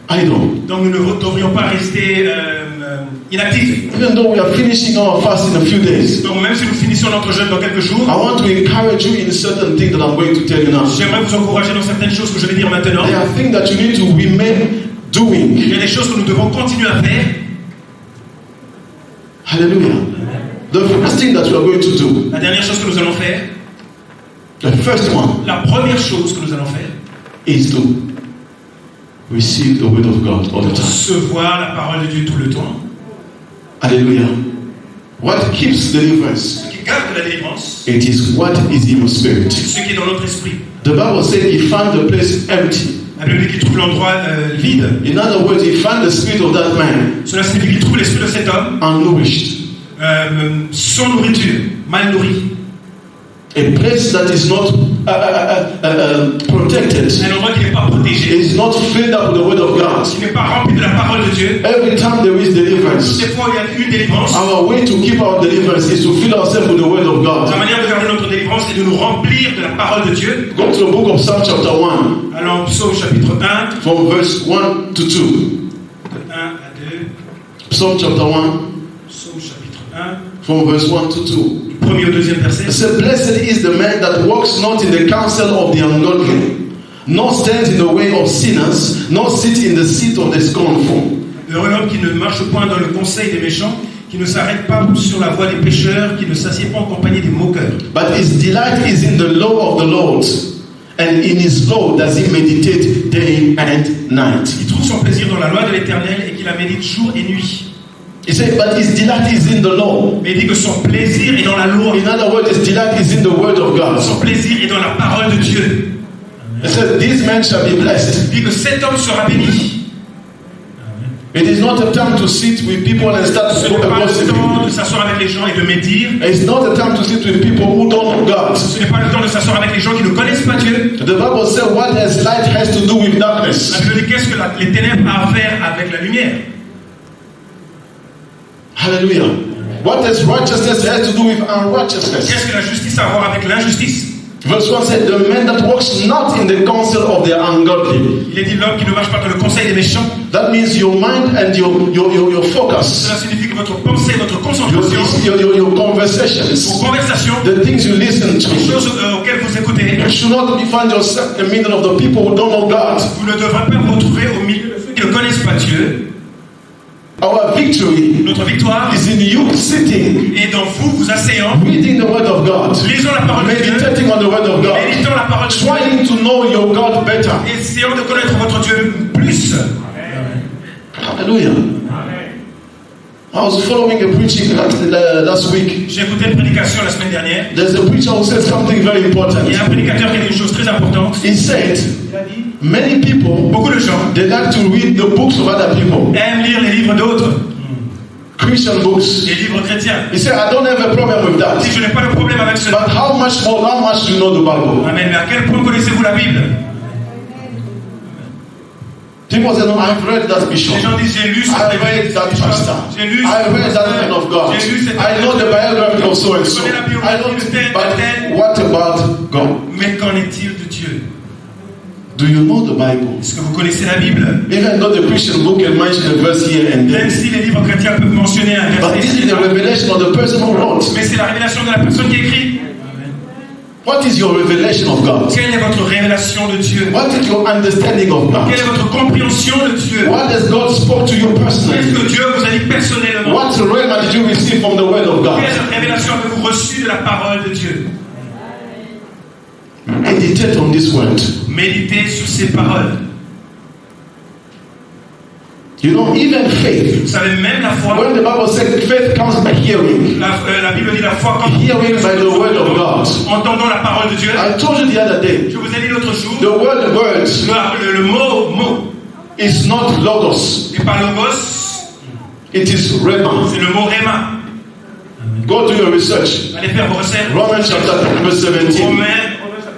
idle. Donc nous ne devrions pas rester inactifs. Even though we are finishing our fast in a few days, Donc même si nous finissons notre jeûne dans quelques jours, I want to encourage you in certain things that I'm going to tell you now. j'aimerais vous encourager dans certaines choses que je vais dire maintenant. There are things that you need to remain doing. Il y a des choses que nous devons continuer à faire. Hallelujah. The first thing that we are going to do, La dernière chose que nous allons faire, the first one, la première chose que nous allons faire, is to receive the word of God all the time. recevoir la parole de Dieu tout le temps. Hallelujah. What keeps deliverance? Ce qui garde la délivrance, It is what is in your spirit. c'est ce qui est dans notre esprit. The Bible said he found the place empty. La Bible dit qu'il trouve l'endroit vide. In other words, he found the spirit of that man Cela signifie qu'il trouve l'esprit de cet homme unnourished. sans nourriture, mal nourri. A place that is not protected. Un endroit qui n'est pas protégé, Is not filled up with the word of God. qui n'est pas rempli de la parole de Dieu. Every time there is deliverance, Toutes les fois où il y a une délivrance, our way to keep our deliverance is to fill ourselves with the word of la God. manière de garder notre délivrance, c'est de nous remplir de la parole de Dieu. Go to the book of Psalm chapter 1, Allons au psaume chapitre 1, from verse 1 to 2. de 1 à 2. Psalm chapter 1, Psaume chapitre 1, from verse 1 to 2. du premier au deuxième verset. It says, Blessed is the man that walks not in the counsel of the ungodly, nor stands in the way of sinners, nor sits in the seat of the scornful. Heureux l'homme qui ne marche point dans le conseil des méchants, qui ne s'arrête pas sur la voie des pécheurs, qui ne s'assied pas en compagnie des moqueurs. But his delight is in the law of the Lord, and in his law does he meditate day and night. Il trouve son plaisir dans la loi de l'Éternel et qu'il la médite jour et nuit. He said, but his delight is in the law. Mais il dit que son plaisir est dans la loi. In other words, his delight is in the word of God. Son plaisir est dans la parole de Dieu. He said, this man shall be blessed. Il dit que cet homme sera béni. It is not a time to sit with people and start Ce to n'est pas le gossip. temps de s'asseoir avec les gens et de médire. It's not a time to sit with people who don't know God. Ce n'est pas le temps de s'asseoir avec les gens qui ne connaissent pas Dieu. The Bible said, what has light has to do with La darkness. Bible dit qu'est-ce que les ténèbres ont à faire avec la lumière. Hallelujah. What has righteousness has to do with unrighteousness. Qu'est-ce que la justice a à voir avec l'injustice? Verse 1 said, the man that walks not in the counsel of the ungodly. Il est dit l'homme qui ne marche pas dans le conseil des méchants. That means your mind and your focus, Cela signifie que votre pensée, votre concentration, your conversations, vos conversations, the things you listen les to, choses auxquelles vous écoutez, you should not find yourself in the middle of the people who don't know God. vous ne devrez pas vous retrouver au milieu de ceux qui ne connaissent pas Dieu. Our victory Notre victoire is in you sitting, est dans vous, vous asseyant, reading the word of God, lisant la parole de Dieu, meditating on the word of God, méditant la parole de Dieu, trying to know your God better. essayant de connaître votre Dieu plus. Hallelujah. I was following a preaching last week. J'ai écouté une prédication la semaine dernière. There's a preacher who said something very important. Il y a un prédicateur qui a dit une chose très importante. He said, Il a dit, many people, beaucoup de gens they like to read the books of other people, aiment lire les livres d'autres, Christian books. les livres chrétiens. He said, I don't have a problem with that. Si je n'ai pas de problème avec cela. But how much do you know the Bible? Amen. Mais à quel point connaissez-vous la Bible? People say, no, I've read that bishop. Les gens disent, j'ai lu I read that pastor. J'ai lu I read that man of God. J'ai lu cette I know the biography of so and so. Je connais la biographie I know, de tel, but tel. what about God? Mais qu'en est-il de Dieu? Do you know the Bible? Est-ce que vous connaissez la Bible? Even though the Christian book can mention a verse here and there. Même si les livres chrétiens peuvent mentionner un But this verset, is the revelation of the person who wrote. mais c'est la révélation de la personne qui écrit. What is your revelation of God? Quelle est votre révélation de Dieu? What is your understanding of God? Quelle est votre compréhension de Dieu? What has God spoke to you Qu'est-ce personally? que Dieu vous a dit personnellement? What rhema did you receive from the word of God? Quelle révélation avez-vous reçue de la parole de Dieu? Meditate on this word. Méditez sur ces paroles. You know, even faith. Vous savez, même la foi, When the Bible says faith comes by hearing, la Bible dit la foi comme hearing by the word of God. entendant la parole de Dieu. I told you the other day, Je vous ai dit l'autre jour, the word words le mot is not logos, n'est pas logos, it is rhema. c'est le mot réma. Go do your research. Allez faire vos recherches. Romans chapter 10 verse 17. Romains,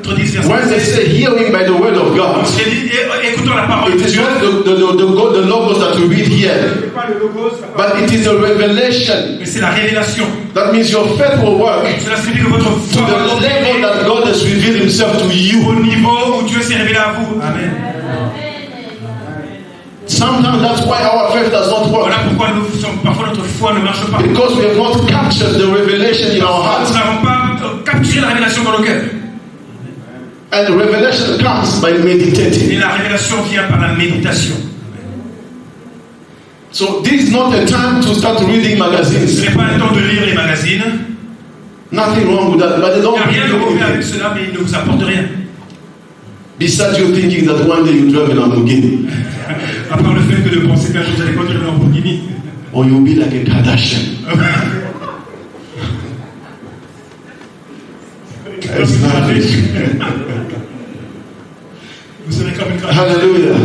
chapitre 10, verset When they 16. say hearing by the word of God, J'ai dit, écoutons la parole it de is Dieu. not the logos that we read here, C'est pas le logos, but it is a revelation. mais c'est la révélation. That means your faith will work Cela signifie que votre to foi va the level opérer that God has revealed himself to au you. niveau où Dieu s'est révélé à vous. Amen. Sometimes that's why our faith does not work, Voilà pourquoi parfois notre foi ne marche pas. because we have not captured the revelation in our Nous hearts. n'avons pas capturé la révélation dans nos cœurs. And the revelation comes by Et meditating. la révélation vient par la méditation. So this is not a time to start reading Ce magazines. n'est pas le temps de lire les magazines. Nothing wrong with that, but they Il don't n'y a rien de give you mauvais avec anything. cela, mais il ne vous apporte rien. Besides you thinking that one day you drive a Lamborghini, À part le fait que de penser qu'un jour vous allez conduire une Lamborghini. or you'll be like a Kardashian. It's nothing. Vous serez comme une grande. Hallelujah.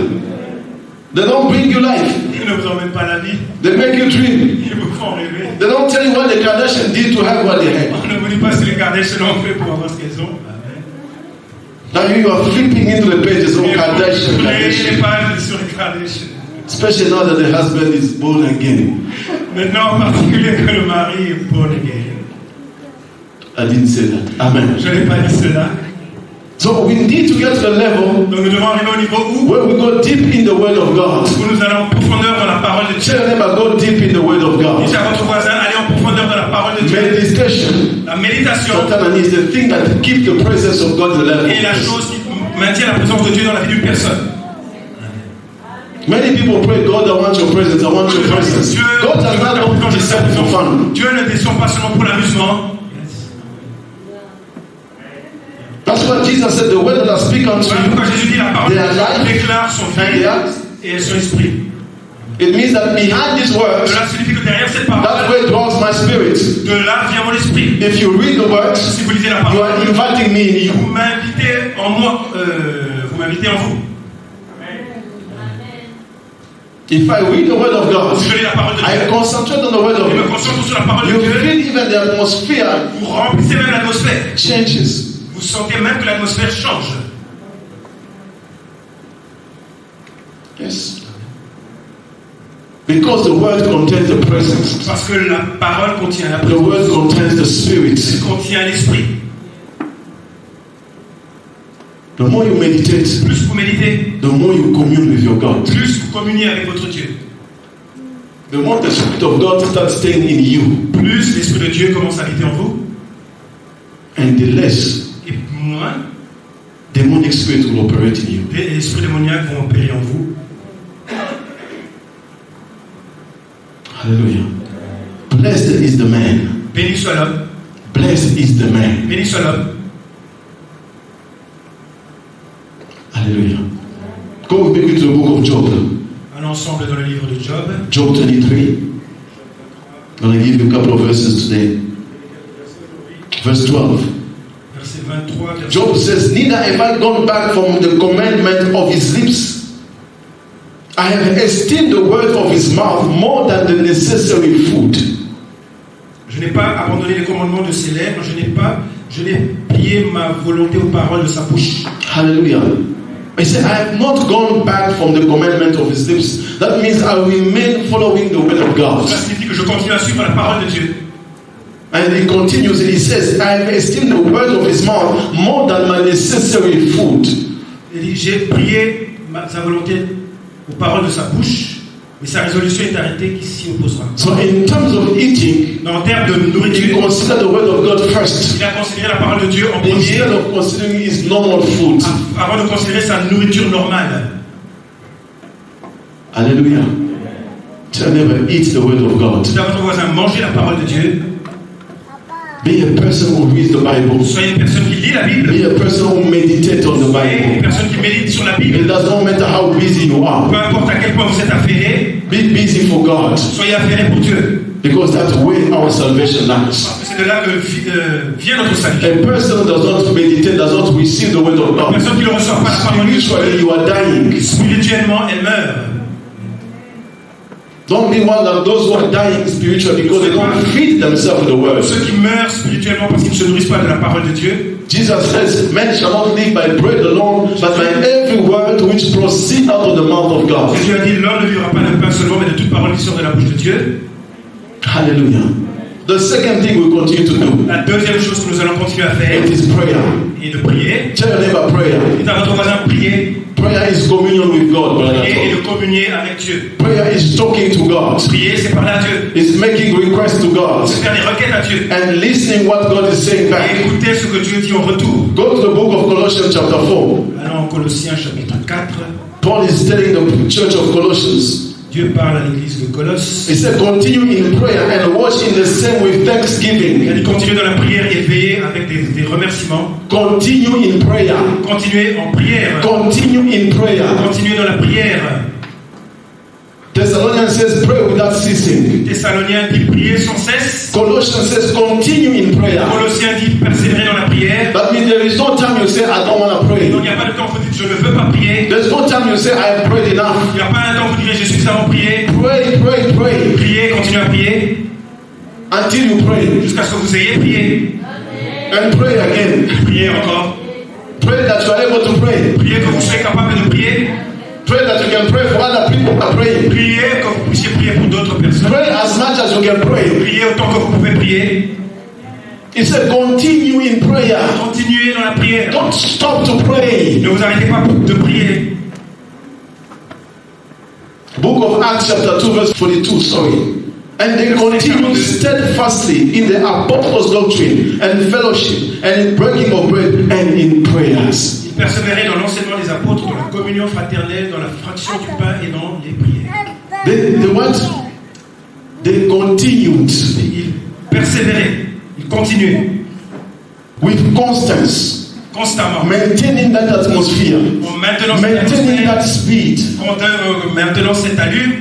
They don't bring you life. Ils ne vous emmènent pas la vie. They make you dream. Ils vous font rêver. They don't tell you what the Kardashian did to have what they had. On ne vous dit pas ce que les Kardashians ont fait pour avoir ce qu'elles ont. Now you are flipping into the pages of Et vous Kardashian, ouvrez Kardashian. les pages sur les Kardashians. Especially now that the husband is born again. Maintenant, en particulier que le mari est born again. I didn't say that. Amen. Je n'ai pas dit cela. So we need to get to the level Donc nous devons arriver au niveau où where we go deep in the Word of God. nous allons en profondeur dans la parole de Dieu. Tell them, go deep in the Word of God. Dites à votre voisin, allez en profondeur dans la parole de Dieu. Meditation. La méditation Sometimes is the thing that keeps the presence of God the est la level. chose qui maintient la présence de Dieu dans la vie d'une personne. Many people pray, God, I want your presence, I want your presence. God does not come to descend for fun. Dieu ne descend pas seulement pour l'amusement. That's what Jesus said, the word that I speak unto Voilà you, pourquoi Jésus dit la parole they are de life Dieu déclare son and vie they are. et son esprit. It means that behind these words, Cela signifie que derrière cette parole, that way dwells my spirit. de là vient mon esprit. If you read the words, Si vous lisez la you parole, are inviting me in you. vous m'invitez en moi, vous m'invitez en vous. If I read the word of God, Si je lis la parole de I Dieu, concentrate on the word of et me God. concentre sur la parole de You Dieu, feel even the atmosphere vous remplissez même l'atmosphère. changes. Vous sentez même que l'atmosphère change. Yes. Because the word contains the presence. Parce que la parole contient la The présence. word contains the spirit. Elle contient l'esprit. The more you meditate, plus vous méditez, the more you commune with your God. plus vous communiez avec votre Dieu. The more the Spirit of God starts staying in you, Plus l'Esprit de Dieu commence à habiter en vous, and the less et moins demonic spirit will operate in you. les esprits démoniaques vont opérer en vous. Hallelujah. Blessed is the man. Béni soit l'homme, Blessed is the man. béni soit l'homme. Hallelujah. Go with me to the book of Job. Allons ensemble dans le livre de Job. Job 23. I'm going to give you a couple of verses today. Verse 12. Verset 23. Verset Job says, neither have I gone back from the commandment of his lips. I have esteemed the word of his mouth more than the necessary food. Je n'ai pas abandonné les commandements de ses lèvres, je n'ai plié ma volonté aux paroles de sa bouche. Hallelujah. He said, I have not gone back from the commandment of his lips. That means I remain following the word of God. Cela signifie que je continue à suivre la parole de Dieu. And he continues and he says, I have esteemed the word of his mouth more than my necessary food. Il dit, j'ai plié sa volonté aux paroles de sa bouche, mais sa résolution est arrêtée qui s'y opposera. So in terms of eating, En termes de you nourriture, consider the word of God first, il a considéré la parole de Dieu en premier instead of considering his normal food. avant de considérer sa nourriture normale. Hallelujah. Tell never eat the word of God. Dites à votre voisin, mangez la parole de Dieu. Be a person who reads the Bible. Soyez une personne qui lit la Bible. Be a person who meditates on the Soyez une Bible. personne qui médite sur la It Bible. does not matter how busy you are. Peu importe à quel point vous êtes affairé, Be busy for God, soyez affairé pour Dieu. because that's where our salvation lies. Parce que c'est de là que vient notre salut. A person who does not meditate, does not receive the word of Une God. personne qui ne reçoit pas la parole de Dieu, Spiritually, you are dying. spirituellement, elle meurt. Don't be one of those who are dying spiritually because they don't feed themselves with the word. Ceux qui meurent spirituellement parce qu'ils ne se nourrissent pas de la parole de Dieu. Jesus says, man shall not live by bread alone, but by every word which proceeds out of the mouth of God. Jésus a dit, l'homme ne vivra pas de pain seulement, mais de toute parole qui sort de la bouche de Dieu. Hallelujah. The second thing we continue to do, La deuxième chose que nous allons continuer à faire it is prayer. est de prier. Tell your neighbor prayer. Dites à votre voisin, prier. Prayer is communion with God, brother. Prier et de communier avec Dieu. Prayer is talking to God. Prier, c'est parler à Dieu. It's making requests to God C'est faire des requêtes à Dieu. and listening what God is saying Et back. écouter ce que Dieu dit en retour. Go to the book of Colossians chapter 4. Allons en Colossiens chapitre 4. Paul is telling the church of Colossians, Dieu parle à l'église de Colosse. he said, continue in prayer and watch in the same with Il a thanksgiving. dit continuez dans la prière et veillez avec des remerciements. Continue in prayer. Continuez en prière. Continue in prayer. Continuez dans la prière. Thessalonians says, pray without ceasing. Thessaloniens dit prier sans cesse. Colossians says, continue in prayer. Colossiens dit persévérer dans la prière. That means there is no time you say, I don't want to pray. Donc il n'y a pas de temps où vous dites je ne veux pas prier. There's no time you say, I have prayed enough. Il n'y a pas un temps où vous direz je suis suffisamment prié. Pray, pray, pray. Priez, continuez à prier Until you pray. jusqu'à ce que vous ayez prié. And pray again. Priez encore. Pray that you are able to pray. Priez que vous soyez capable de prier. Pray that you can pray for other people who are praying. Priez que vous puissiez prier pour d'autres personnes. Pray as much as you can pray. Priez autant que vous pouvez prier. He said, continue in prayer. Continuez dans la prière. Don't stop to pray. Ne vous arrêtez pas de prier. Book of Acts chapter 2 verse 42, sorry. And they continued steadfastly in the apostles' doctrine and fellowship and in breaking of bread and in prayers. Ils persévéraient dans l'enseignement des apôtres, dans la communion fraternelle, dans la fraction du pain et dans les prières. They what? They continued Ils persévéraient, ils continuaient with constance, constamment. maintaining that atmosphere, En maintenant maintaining that speed cette allure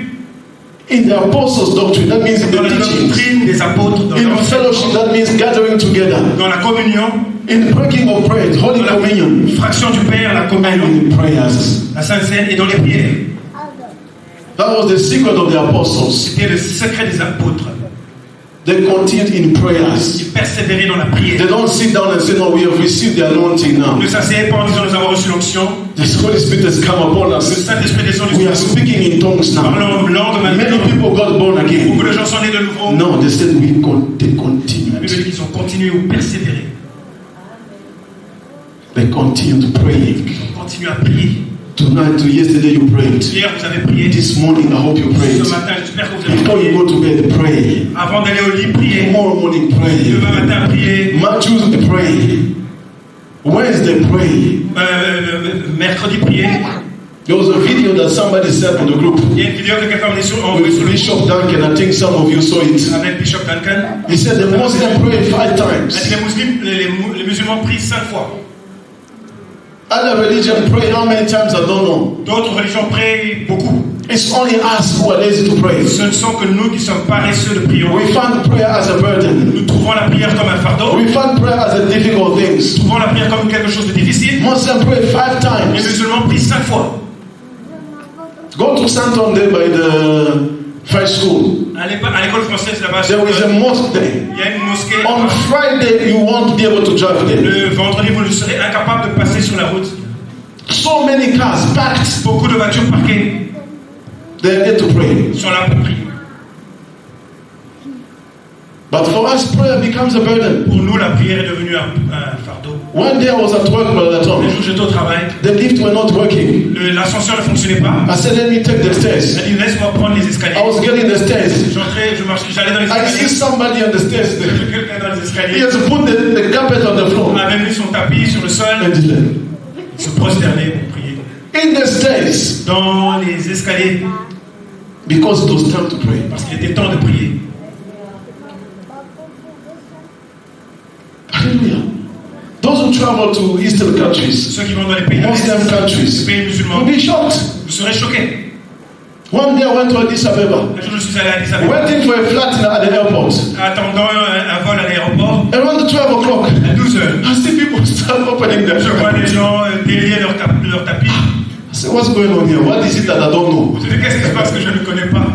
in the apostles' doctrine. That means in dans the la teachings. doctrine des apôtres, dans In fellowship, that means gathering together. la communion, In breaking of bread, Holy dans la Communion, fraction du pain, la and communion, in prayers. la Sainte Seine et dans les prières. That was the secret of the apostles. C'était le secret des apôtres. They continued in prayers. Ils persévéraient dans la prière. They don't sit down and say, no, we have received the anointing now. Ils ne s'asseyaient pas en disant nous avons reçu l'onction. The Holy Spirit has come upon Le us. Saint-Esprit descend du We are ciel. speaking in tongues now. Parlons en langue Many maintenant. people got born again. Beaucoup de gens sont nés de nouveau. No, they said they La Bible dit continued. qu'ils ont continué ou persévéré. They continue to pray. Continue à prier. Tonight, yesterday you prayed. Hier, vous avez prié. This morning, I hope you prayed. Ce matin, j'espère que vous avez Before you prié. go to bed, pray. Avant d'aller au lit, priez. Tomorrow morning, pray. Demain matin, priez. Tuesday, pray. Wednesday, pray. Mercredi, priez. There was a video that somebody sent on the group Il y a une vidéo que quelqu'un m'a envoyée sur with le Bishop Duncan. I think some of you saw it. avec Bishop Duncan. He said the Muslims pray 5 times. Les musulmans prient 5 fois. Other religions pray how many times I don't know. D'autres religions prient beaucoup. It's only us who are lazy to pray. Ce ne sont que nous qui sommes paresseux de prier. We find prayer as a burden. Nous trouvons la prière comme un fardeau. We find prayer as a difficult thing. Nous trouvons la prière comme quelque chose de difficile. Muslims pray 5 Les times. musulmans prient 5 fois. Go to Santander by the French school. À l'école française là-bas, There is a mosque there. il y a une mosquée. On Friday, you won't be able to drive there. Le vendredi, vous serez incapable de passer sur la route. So many cars packed. Beaucoup de voitures parquées They need to pray. sont là pour prier. But for us, prayer becomes a burden. Pour nous, la prière est devenue un fardeau. One day I was at work by the Un time. jour, j'étais au travail. The lift were not working. L'ascenseur ne fonctionnait pas. I said, let me take the stairs. J'ai dit, laisse-moi prendre les escaliers. I was getting the stairs. J'entrais, je marchais, j'allais dans les I see escaliers. somebody on the stairs there. Quelqu'un dans les He escaliers. has put the carpet on the floor. On a même mis son tapis sur le sol. And he left. Il se prosternait pour prier. In the stairs. Dans les escaliers. Because it was time to pray. Parce qu'il était temps de prier. Hallelujah. Those who travel to Eastern countries, Ceux qui vont dans les pays de Muslim l'Est, les countries, pays musulmans, will be shocked. vous serez choqués. One day I went to Addis Ababa, Un jour, je suis allé à Addis Abeba, waiting for a flight at the airport. attendant un vol à l'aéroport. Around 12 o'clock, À 12 heures, I see people start opening their je vois des shop. gens délier leur tapis. I said, what's going on here? What is it that I don't know? Je dis, qu'est-ce qui se passe que je ne connais pas?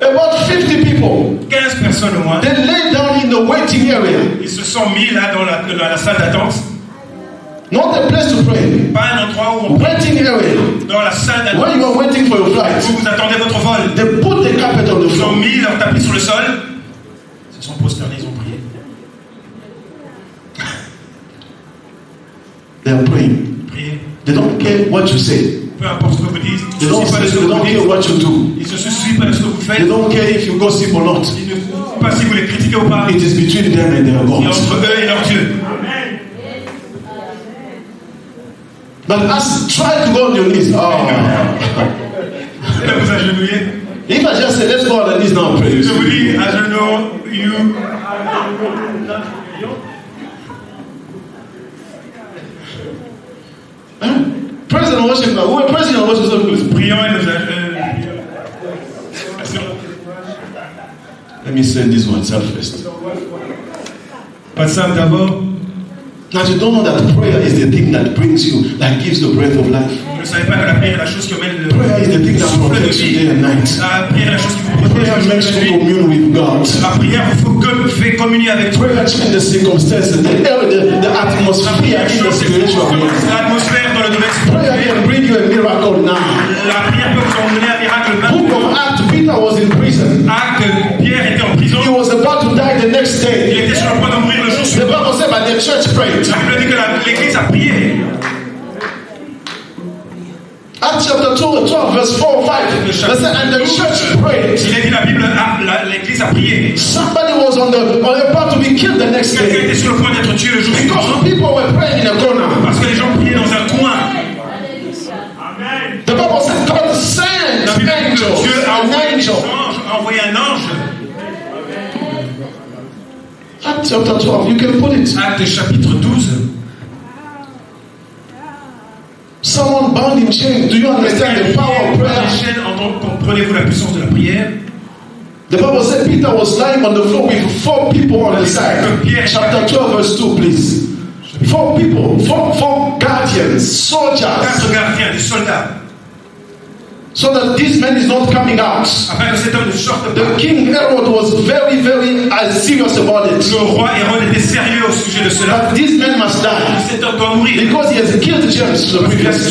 About 50 people, 15 personnes au moins. they lay down in the waiting area. Ils se sont mis là dans la salle d'attente. Not a place to pray. Pas un endroit où on Waiting area. dans la salle d'attente. When you are waiting for your flight, Vous attendez votre vol. they put the carpet on the Ils ont floor. mis leur tapis sur le sol. Ils se sont prosternés, ils ont prié. They are praying. Priez. They don't care what you say. Peu importe ce que vous dites. Ils They ne don't, se soucient pas de ce que they vous don't care dites. what you do. Ils ne se soucient pas de ce que vous They faites. don't care if you gossip or not. Ils ne soucient pas si vous les critiquez ou pas. It is between them and their C'est God. entre eux et leur Dieu. But as try to go on your knees. Et là, vous agenouillez. If I just say, let's go on our knees now and pray. Je vous dis, agenouille. Praise and worship now. We're praising and worship service. Prions et nous Let me say this one self first. Passons d'abord. Now you don't know that prayer is the thing that brings you, that gives the breath of life. Vous ne savez pas que la prière est la chose qui amène le Prayer is the thing that souffle de protects you day vie. and night. La prière est la chose qui vous protège Prayer le makes jour et you la nuit. commune with God. La prière vous fait communier avec Dieu. Prayer changes the circumstances, the atmosphere in the spiritual world. L'atmosphère dans le domaine Prayer spirituel. can bring you a miracle now. La prière peut vous emmener un miracle Book maintenant. of Acts, Peter was in prison. Acte, Pierre était en prison. He was about to die the next Il day. était sur le point de mourir le jour The suivant. Bible said, but the church prayed. La Bible dit que l'église a prié. Acts chapter 2, 12, verse 4, 5. They said, and the church prayed. Il a dit la Bible, l'église a prié. Somebody was about to be killed the next Quelqu'un day. était sur le point d'être tué le jour Because suivant. people were praying in a corner. Parce que les gens priaient dans un coin. The Bible said, God sent La an Bible dit que angel. Dieu a An envoyé des angel. anges, a envoyé un ange. Acts chapter 12, you can put it. Acte chapitre 12. Someone bound in chains. Do you understand the power of prayer? Comprenez-vous la puissance de la prière? The Bible said Peter was lying on the floor with 4 people on his side. Chapter 12, verse 2, please. 4 people, four guardians, soldiers, 4 gardiens, des soldats. so that this man is not coming out. Afin que cet homme ne sorte The pas. king Herod was very, very serious about it. Le roi Hérode était sérieux au sujet de cela. But this man must die Cet homme doit mourir. because he has killed James the previous.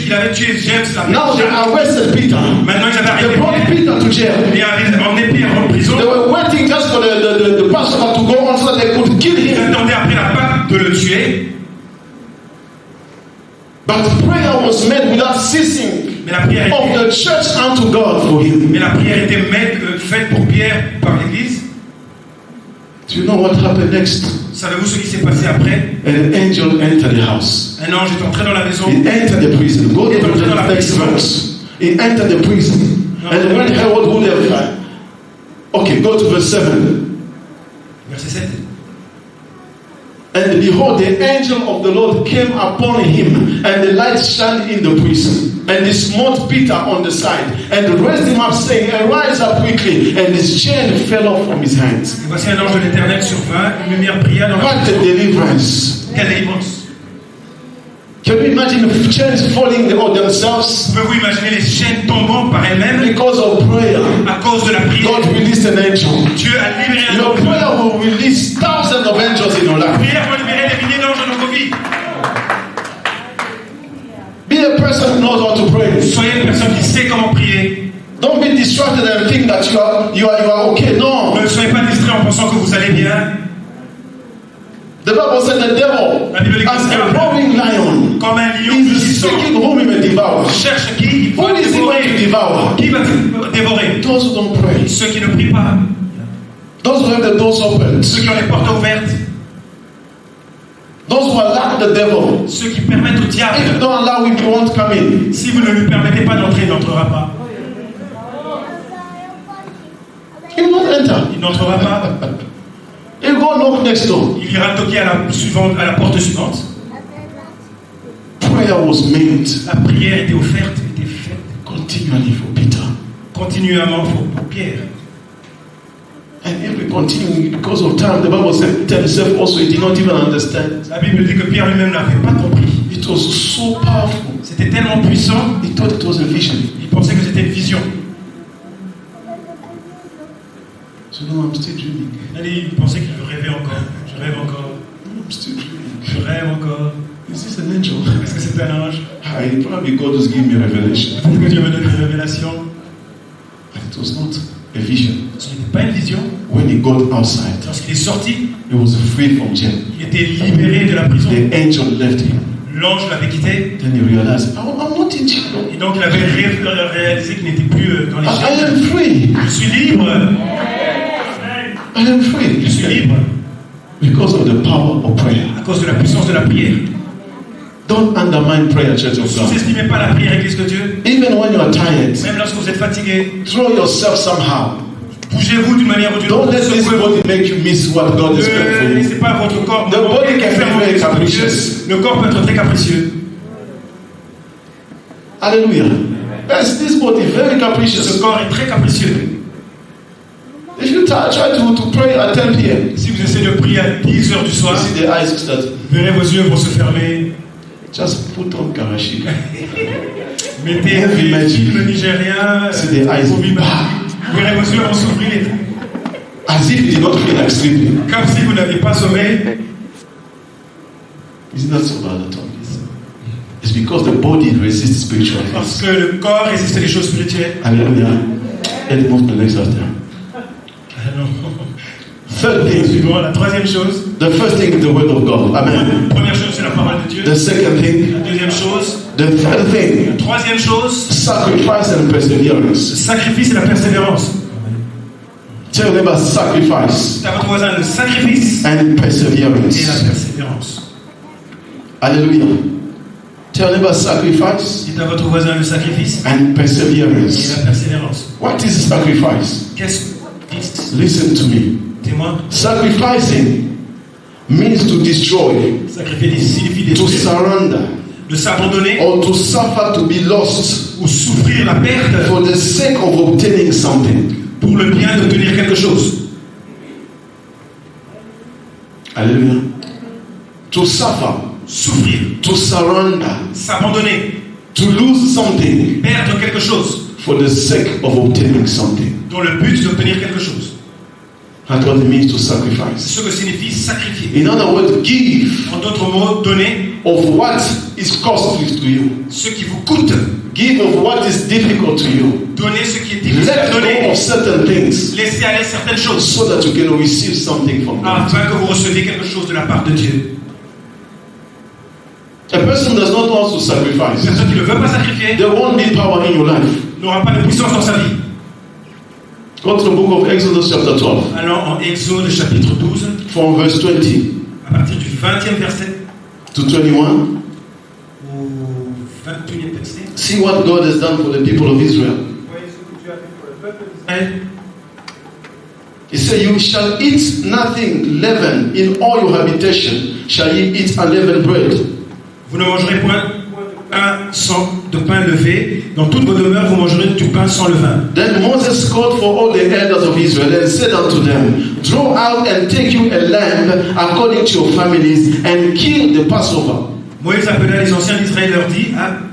Il avait tué James la Now they arrested Peter. Maintenant ils avaient They brought arrêté Peter to jail. et avaient emmené Pierre en prison. They were waiting just for the Passover to go on so that they could kill Ils him. attendaient après la Pâque de le tuer. But prayer was made without ceasing Mais la prière of était, the church unto God for him. mais la prière était faite pour Pierre par l'Église. Do you know what happened next? Savez-vous ce qui s'est passé après? An angel entered the house. Un ange est entré dans la maison. He entered the prison. Go to the next verse. He entered the prison. And when Herod would have... Okay, go to verse 7. Verset 7. And behold, the angel of the Lord came upon him, and the light shined in the prison. And he smote Peter on the side, and raised him up, saying, Arise up quickly. And his chain fell off from his hands. Et voici un ange de l'Éternel survint, une lumière brilla dans la What a deliverance. Quelle délivrance! Can you imagine the chains falling on themselves? Pouvez-vous imaginer les chaînes tombant par elles-mêmes Because of prayer, à cause de la prière? God released an angel. Dieu a libéré un Your ange. prayer will release thousands of angels in your La life. prière va libérer des milliers d'anges dans vos vies. Be a person who knows how to pray. Soyez une personne qui sait comment prier. Don't be distracted and think that you are okay. No. Ne soyez pas distrait en pensant que vous allez bien. The Bible said the devil, La Bible dit as a que roaring lion, comme un lion is rugissant, seeking whom he may devour. cherche qui il Who va is he going to dévorer. devour? Qui va dévorer? Those who don't pray. Ceux qui ne prient pas, Those who have the doors open. ceux qui ont les portes ouvertes, Those who allow the devil. ceux qui permettent au If you diable. don't allow him, he won't come in. Si vous ne lui permettez pas d'entrer, il n'entrera pas. He will not enter. Il n'entrera pas. He'll go knock next door. Il ira toquer à la porte suivante. Prayer was made La prière était offerte, était faite continually for Peter. continuellement pour Pierre. And if we continue because of time, the Bible said himself also he did not even understand. La Bible dit que Pierre lui-même n'avait pas compris. It was so powerful. C'était tellement puissant, He thought it was a vision. il pensait que c'était une vision. So no, I'm still dreaming. Il pensait qu'il rêvait encore. Je rêve encore. No, I'm still dreaming. Je rêve encore. Is this an angel? Est-ce que c'est un ange? Probably God was giving me a revelation. Peut-être que Dieu me donne une révélation. But it was not a vision. Ce n'était pas une vision. When he got outside, Lorsqu'il est sorti, he was free from jail. il était libéré de la prison. The angel left him. L'ange l'avait quitté. Then he realized, I'm not in jail. Et donc il avait réalisé qu'il n'était plus dans les I chaînes. am free. Je suis libre. I am free. Je suis libre. Because of the power of prayer. À cause de la puissance de la prière. Don't undermine prayer, Church Ne of God. sous-estimez pas la prière, Église de Dieu. Even when you are tired, Même lorsque vous êtes fatigué, throw yourself somehow. bougez-vous d'une manière ou d'une Don't autre. let this body make you miss what God is doing for Ne you. laissez pas votre corps. The body can be very capricious. Le corps peut être très capricieux. Hallelujah. Yes, this body is very Ce capricious. corps est très capricieux. If you try to pray at 10 p.m., Si vous essayez de prier à 10 heures du you soir, see the eyes start. vous verrez vos yeux vont se fermer. Just put on Karashi. Mettez Heavy des magic. films nigériens. C'est des eyes. Vous verrez vos yeux vont s'ouvrir As if you did not feel like sleeping. comme si vous n'aviez pas sommeil. It's not so bad at all. It's because the body resists spiritual Parce things. que le corps résiste les choses spirituelles. Hallelujah. Let's move to the next altar. Third thing. Suivant, la troisième chose. The first thing is the word of God. Amen. La première chose, c'est la parole de Dieu. The second thing. La deuxième chose. The third thing. La troisième chose, Sacrifice and le perseverance. sacrifice et la persévérance. Tell them about sacrifice C'est à votre voisin le sacrifice and et la perseverance. persévérance. Hallelujah. Tell them about sacrifice Dites à votre voisin le sacrifice and et perseverance. la persévérance. What is sacrifice? Qu'est-ce que Listen to me. témoin? Sacrificing means to destroy, Sacrifier signifie to détruire, surrender, de s'abandonner or to suffer to be lost ou souffrir la perte for the sake of obtaining something. pour le bien d'obtenir quelque chose. Hallelujah. To suffer, Souffrir, to surrender, s'abandonner, to lose something perdre quelque chose for the sake of obtaining something. dans le but d'obtenir quelque chose. That's what it means to C'est sacrifice. ce que signifie sacrifier. In other words, give En d'autres mots, donner of what is costly to you. ce qui vous coûte. Give of what is difficult to you. Donner ce qui est difficile à Let go donner. of certain things Laissez aller certaines choses so that you can receive something from God. afin que vous receviez quelque chose de la part de Dieu. A person who does not want to Une sacrifice, personne qui ne veut pas sacrifier there won't be power in your life. n'aura pas de puissance dans sa vie. Go to the book of Exodus chapter 12, Allons en Exode chapitre 12, from verse 20 à partir du 20e verset to 21. au 21e verset. See what God has done for the people of Israel. Voyez ce que Dieu a fait pour le peuple d'Israël. He said, you shall eat nothing leavened in all your habitation, shall ye eat unleavened bread. Vous ne mangerez point de pain levé. Dans toutes vos demeures, vous mangerez du pain sans levain. Then Moses called for all the elders of Israel and said unto them, draw out and take you a lamb according to your families, and kill the Passover. Moïse appela les anciens d'Israël et leur dit,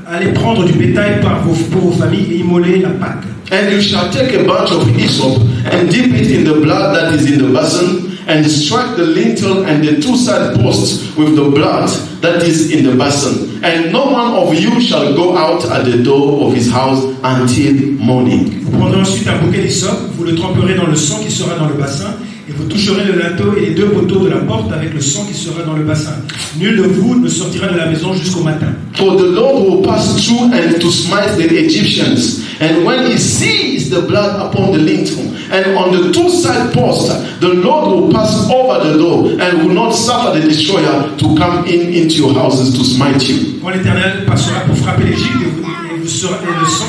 allez prendre du bétail pour vos familles et immoler la Pâque. And you shall take a bunch of hyssop and dip it in the blood that is in the basin, and strike the lintel and the two side posts with the blood that is in the basin. And no one of you shall go out at the door of his house until morning. Vous prendrez ensuite un bouquet d'hysope, vous le tremperez dans le sang qui sera dans le bassin, et vous toucherez le linteau et les deux poteaux de la porte avec le sang qui sera dans le bassin. Nul de vous ne sortira de la maison jusqu'au matin. For the Lord will pass through and to smite the Egyptians. And when he sees the blood upon the lintel and on the two side posts, the Lord will pass over the door and will not suffer the destroyer to come into your houses to smite you. Quand l'Éternel passera pour frapper l'Égypte et le sang,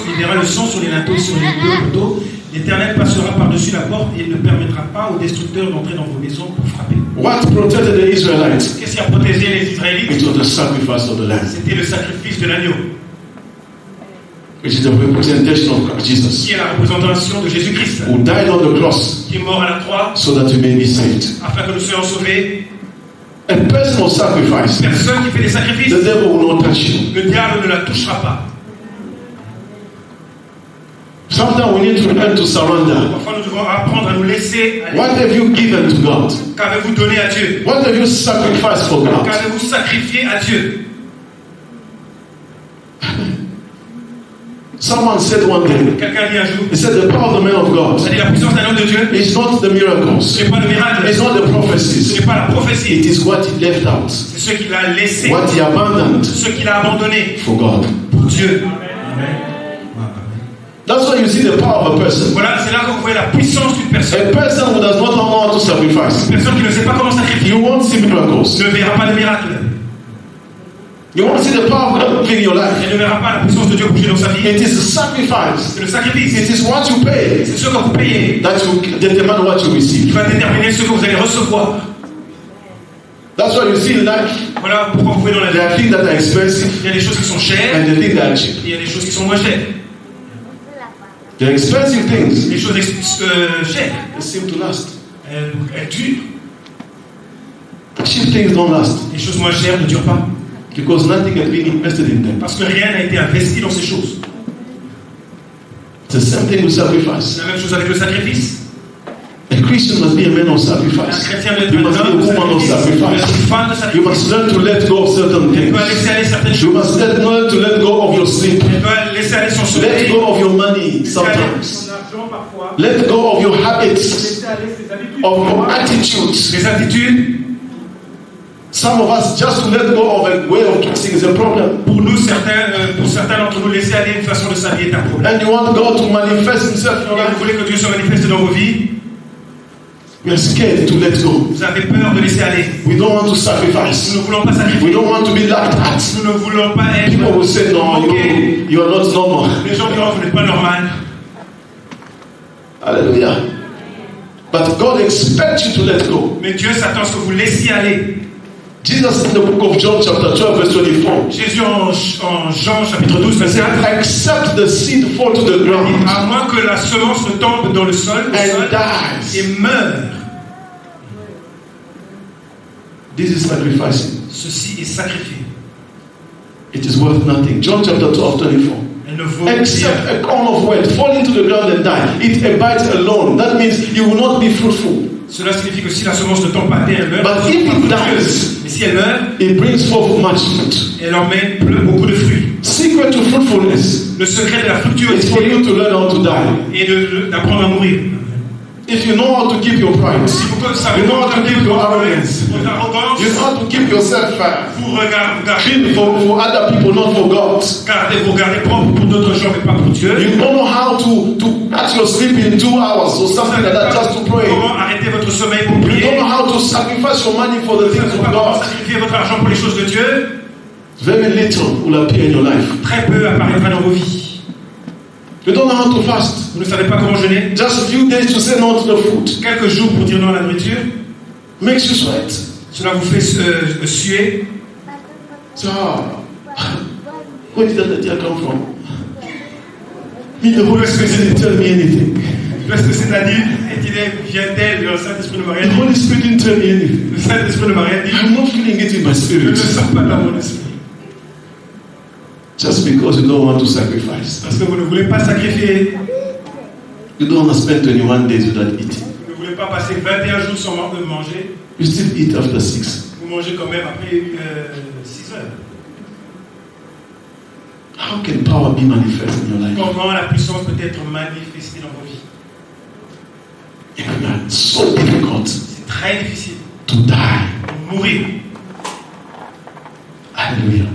il verra le sang sur les linteaux et sur les deux poteaux, l'Éternel passera par-dessus la porte et il ne permettra pas aux destructeurs d'entrer dans vos maisons pour frapper. What protected the Israelites? Qu'est-ce qui a protégé les Israélites? It was the sacrifice of the lamb, C'était le sacrifice de l'agneau, which is the representation of Jesus, qui est la représentation de Jésus-Christ, who died on the cross qui est mort à la croix so that you may be saved. afin que nous soyons sauvés. A personal sacrifice, Personne qui fait des sacrifices, the devil will not touch you. le diable ne la touchera pas. Sometimes we need to learn to surrender. Parfois, nous devons apprendre à nous laisser aller. What have you given to God? Qu'avez-vous donné à Dieu? What have you sacrificed for God? Qu'avez-vous sacrifié à Dieu? Someone said one day, Quelqu'un dit un jour, he said the power of the man of God c'est-à-dire la puissance d'un homme de Dieu, is not the miracles, ce n'est pas le miracle, it's not the ce prophecies, n'est pas la prophétie, it is what he left out, c'est ce qu'il a laissé, what he abandoned ce qu'il a abandonné for God. pour Dieu. Amen. That's why you see the power of a person. Voilà, c'est là qu'on voit la puissance d'une personne. A person who does not know how to sacrifice, Une personne qui ne sait pas comment sacrifier you won't see miracles. ne verra pas de miracle. You won't see the power of God in your life. Elle ne verra pas la puissance de Dieu bouger dans sa vie. It is a sacrifice. C'est le sacrifice. It is what you pay C'est ce que vous payez that will determine what you qui receive. va déterminer ce que vous allez recevoir. That's why you see in life, Voilà pourquoi vous voyez dans la vie. there are things that are expensive Il y a des choses qui sont chères and the things that are cheap. et il y a des choses qui sont moins chères. The expensive things, Les choses chères, they seem to last. elles durent. Cheap things don't last Les choses moins chères ne durent pas. because nothing has been invested in them. Parce que rien n'a été investi dans ces choses. It's the same thing with sacrifice. C'est la même chose avec le sacrifice. A Christian must be a man of Un sacrifice. chrétien doit être You un must be a homme de woman of sacrifice. Il doit être sacrifice. une femme de You sacrifice. must learn to let go of certain Elle things. doit laisser aller certaines You choses. must learn to let go of your sleep. Elle doit laisser aller son Let sommeil. go of your money Laisser aller sometimes. son argent parfois. Let go of your habits, Laisser aller ses habitudes. of your attitudes. Les attitudes, Some of us, just to let go of a way of dressing is a problem. pour certains d'entre nous, laisser aller une façon de s'habiller est un problème. And you want God to manifest Himself in your Et vous life. voulez que Dieu se manifeste dans vos vies, We are scared to let go. vous avez peur de laisser aller. We don't want to Nous sacrifice. ne voulons pas We sacrifier. don't want to be laughed at. Nous ne voulons pas être People will say, no, moqués. you are not normal. Les gens diront, vous n'êtes pas normal. Hallelujah. But God expects you to let go. Mais Dieu s'attend à ce que vous laissiez aller. Jesus in the book of John chapter 12 verse 24 Jésus en Jean chapitre 12, verset said, 4, except the seed fall to the ground à moins que la semence ne tombe dans le sol, and dies. et meure, This is sacrificing. ceci est sacrifié. It is worth nothing. John chapter 12, 24. Elle ne vaut rien. Except a corn of wheat fall into the ground and die. It abides alone. That means you will not be fruitful. Cela signifie que si la semence ne tombe pas à terre, elle meurt. But if it dies, Mais si elle meurt, it brings forth much fruit. elle emmène beaucoup de fruits. Secret to fruitfulness Le secret de la is fructuosité for you to learn how to die. est d'apprendre à mourir. if you know how to keep your pride, Si vous savez you know how to keep your arrogance, votre arrogance, you know how to keep yourself vous regardez, clean for other people, not for God. vous regardez propre pour d'autres gens, mais pas pour Dieu. You don't know how to cut your sleep in 2 hours or something like that just to pray. Comment arrêter votre sommeil pour You prier? don't know how to sacrifice your money for the Vous ne things savez of pas comment God. sacrifier votre argent pour les choses de Dieu. Very little will appear in your life. Très peu apparaîtra dans vos vies. You don't know how to fast. Vous ne savez pas comment jeûner. Just a few days to say no to the food Quelques jours pour dire non à la nourriture. makes you sweat. Cela vous fait suer. So, where did that idea come from? Me, the Holy Spirit didn't tell me anything. Parce que c'est-à-dire, vient-elle, le Saint-Esprit ne m'a rien The dit. Holy Spirit didn't tell me anything. Le Saint-Esprit ne m'a rien dit. I'm not feeling it in my Je ne le spirit. sens pas dans mon esprit. Just because you don't want to sacrifice. Parce que vous ne voulez pas sacrifier. You don't want to spend 21 days without eating. Vous ne voulez pas passer 21 jours sans manger. You still eat after 6. Vous mangez quand même après 6 heures. How can power be manifest in your life? Comment la puissance peut être manifestée dans vos vies? It's so difficult C'est très difficile to die. de mourir. Hallelujah.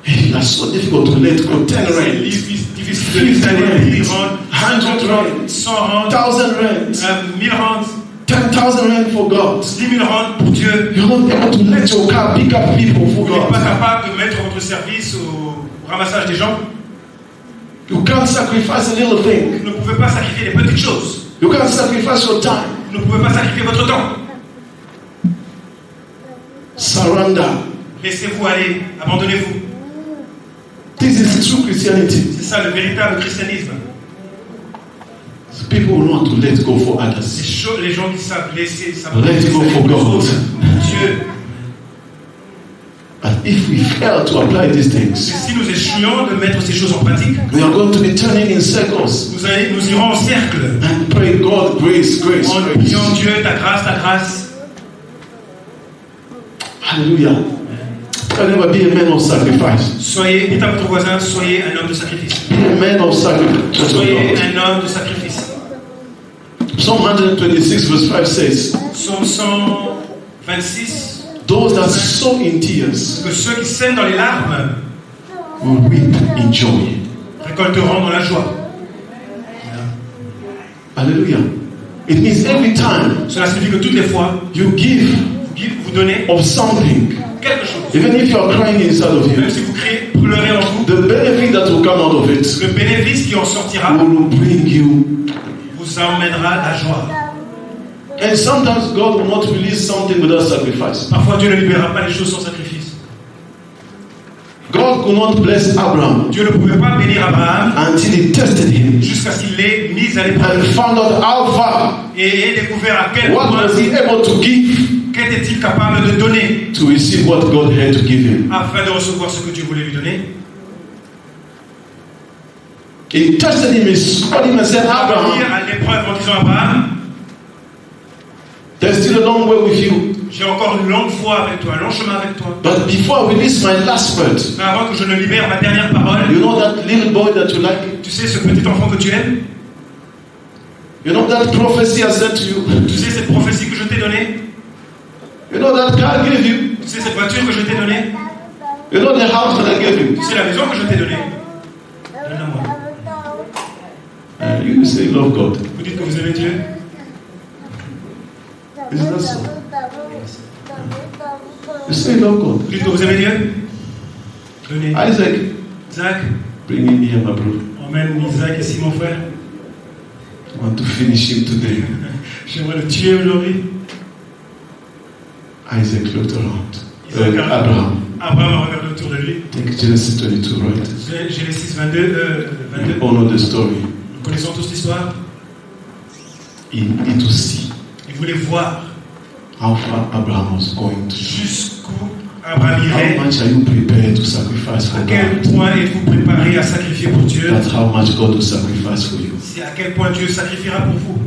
It's so difficult to let go 10 C'est rand, difficile de laisser aller 10 rands, 100 rand, 100 rands, 1,000 rand, 1000 rands, 10,000 rand for God. 10 000 rands pour Dieu. You're not able to let your car pick up people for Vous n'êtes pas God. capable de mettre votre service au ramassage des gens. You can't sacrifice a little thing. Vous ne pouvez pas sacrifier les petites choses. You can't sacrifice your time. Vous ne pouvez pas sacrifier votre temps. Surrender. Laissez-vous aller, abandonnez-vous. This is true Christianity. C'est ça le véritable christianisme. People want to let go for others. Les gens qui savent laisser, savent Let go for God. Dieu. But if we fail to apply these Et things, si nous échouons de mettre ces choses en pratique, we are going to be turning in circles nous irons en cercle and pray, God, grace, grace, en grace. priant Dieu, ta grâce, ta grâce. Hallelujah. Can never be a man of sacrifice. Soyez, dites à votre voisin, soyez un homme de sacrifice. Be a man of sacrifice. Soyez un homme de sacrifice. Psalm 126 verse 5 says, Psaume 126, those that sow in tears que ceux qui sèment dans les larmes will reap in joy. récolteront dans la joie. Hallelujah. It means every time Cela signifie que toutes les fois, you give vous donnez of something, quelque chose. even if you are crying inside of Même you, si vous criez, pleurez en vous, the benefit that will come out of it le bénéfice qui en sortira will bring you. vous emmènera la joie. And sometimes God will not release something without sacrifice. Parfois Dieu ne libérera pas les choses sans sacrifice. God could not bless Abraham Dieu ne pouvait pas bénir Abraham until he tested him jusqu'à ce qu'il l'ait mis à and l'épreuve found out how far, et ait découvert à quel what point was he able to give qu'était-il capable de donner to receive what God had to give him. afin de recevoir ce que Dieu voulait lui donner. He tested him, he called him and said, Abraham, À l'épreuve en disant Abraham, there's still a long way with you. j'ai encore une longue voie avec toi, un long chemin avec toi. But before I release my last word, Mais avant que je ne libère ma dernière parole, you know that little boy that you like? tu sais ce petit enfant que tu aimes, You know that prophecy I said to you? tu sais cette prophétie que je t'ai donnée, You know that car I gave you? tu sais cette voiture que je t'ai donnée, You know the house that I gave you? tu sais la maison que je t'ai donnée. Donne-la-moi. You say love God. Vous dites que vous aimez Dieu. Is that so? You say love God. Vous dites que vous aimez Dieu. Donnez. Isaac, Isaac, bring him here, my brother. emmène Isaac ici mon frère. I want to finish him today. J'aimerais le tuer aujourd'hui. Isaac looked around. Isaac a- Abraham. Abraham a regardé autour de lui. Take Genesis 22, right? Genesis 22, 22. You all know the story. Nous connaissons tous l'histoire. He need to see Il voulait voir how far Abraham was going to. jusqu'où Abraham irait. How much are you prepared to sacrifice for À quel God? point êtes-vous préparé à sacrifier pour Dieu? That's how much God will sacrifice for you. C'est à quel point Dieu sacrifiera pour vous.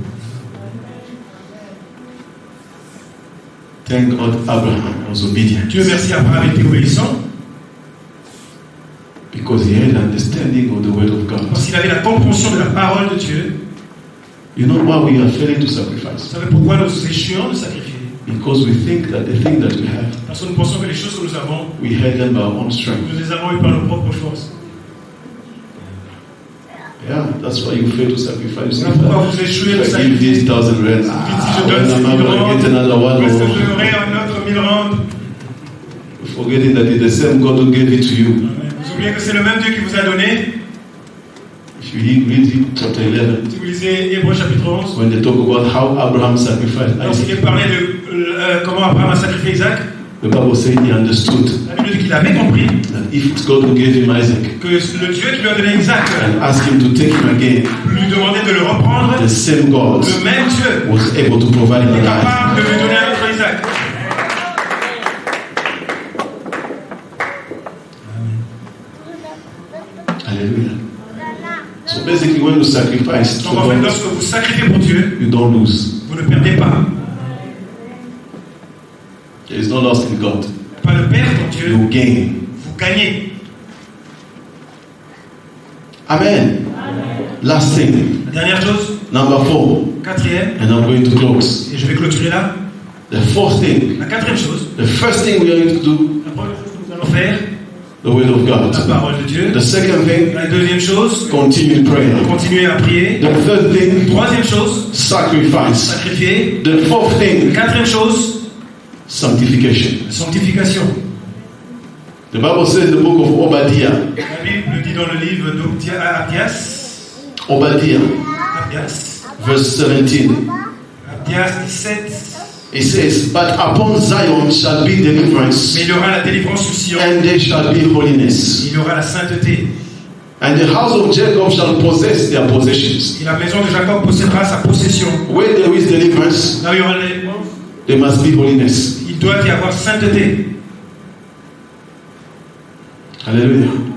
Thank God Abraham was obedient Dieu merci, Abraham était obéissant because he had understanding of the word of God. parce qu'il avait la compréhension de la parole de Dieu. You know why we are failing to Vous sacrifice? savez pourquoi nous échouons de sacrifier? Because we think that the thing that we have, Parce que nous pensons que les choses que nous avons, we had them by our own strength. nous les avons eues par nos propres forces. Yeah, that's why you fail to sacrifice. Voilà pourquoi vous échouez de If I give sacrifier. this 1,000 rand, Si je donne when ces am I 1000 going to rands, get another one? est-ce que Or j'aurai un autre 1000 rands? forgetting that it's the same God who gave it to you. Vous oubliez que c'est le même Dieu qui vous a donné. If you read it, chapter 11, Si vous lisez Hébreux chapitre 11, when they talk about how Abraham sacrificed lorsqu'il Isaac, est parlé de comment Abraham a sacrifié Isaac, the Bible says he understood la Bible dit qu'il avait compris that if it's God who gave him Isaac que le Dieu qui lui a donné Isaac and asked him to take him again, lui demandait de le reprendre, the same God le même Dieu was able to provide him est an Isaac. capable de lui donner un autre Isaac. Hallelujah. So basically, when you sacrifice, Donc en fait, lorsque vous sacrifiez pour Dieu, you don't lose. vous ne perdez pas. There is no loss in God. Pas de perte en Dieu, You gain. vous gagnez. Amen. Last thing, La dernière chose, number 4, quatrième, and I'm going to close. et je vais clôturer là. The fourth thing, La quatrième chose, the first thing we are going to do, la première chose que nous allons faire, the will of God. la parole de Dieu. The second thing, La deuxième chose, continue prayer. continuer à prier. The third thing, Troisième chose, sacrifice. sacrifier. The fourth thing, Quatrième chose, sanctification. sanctification. The Bible says in the book of Obadiah, La Bible dit dans le livre d'Abdias, Obadiah, verse 17, Abdias 17, it says, "But upon Zion shall be deliverance, mais il y aura la délivrance sur Sion, and there shall be holiness. il y aura la sainteté, And the house of Jacob shall possess their possessions." et la maison de Jacob possédera sa possession. Where there is deliverance, Là où il y aura la délivrance, there must be holiness. il doit y avoir sainteté. Hallelujah.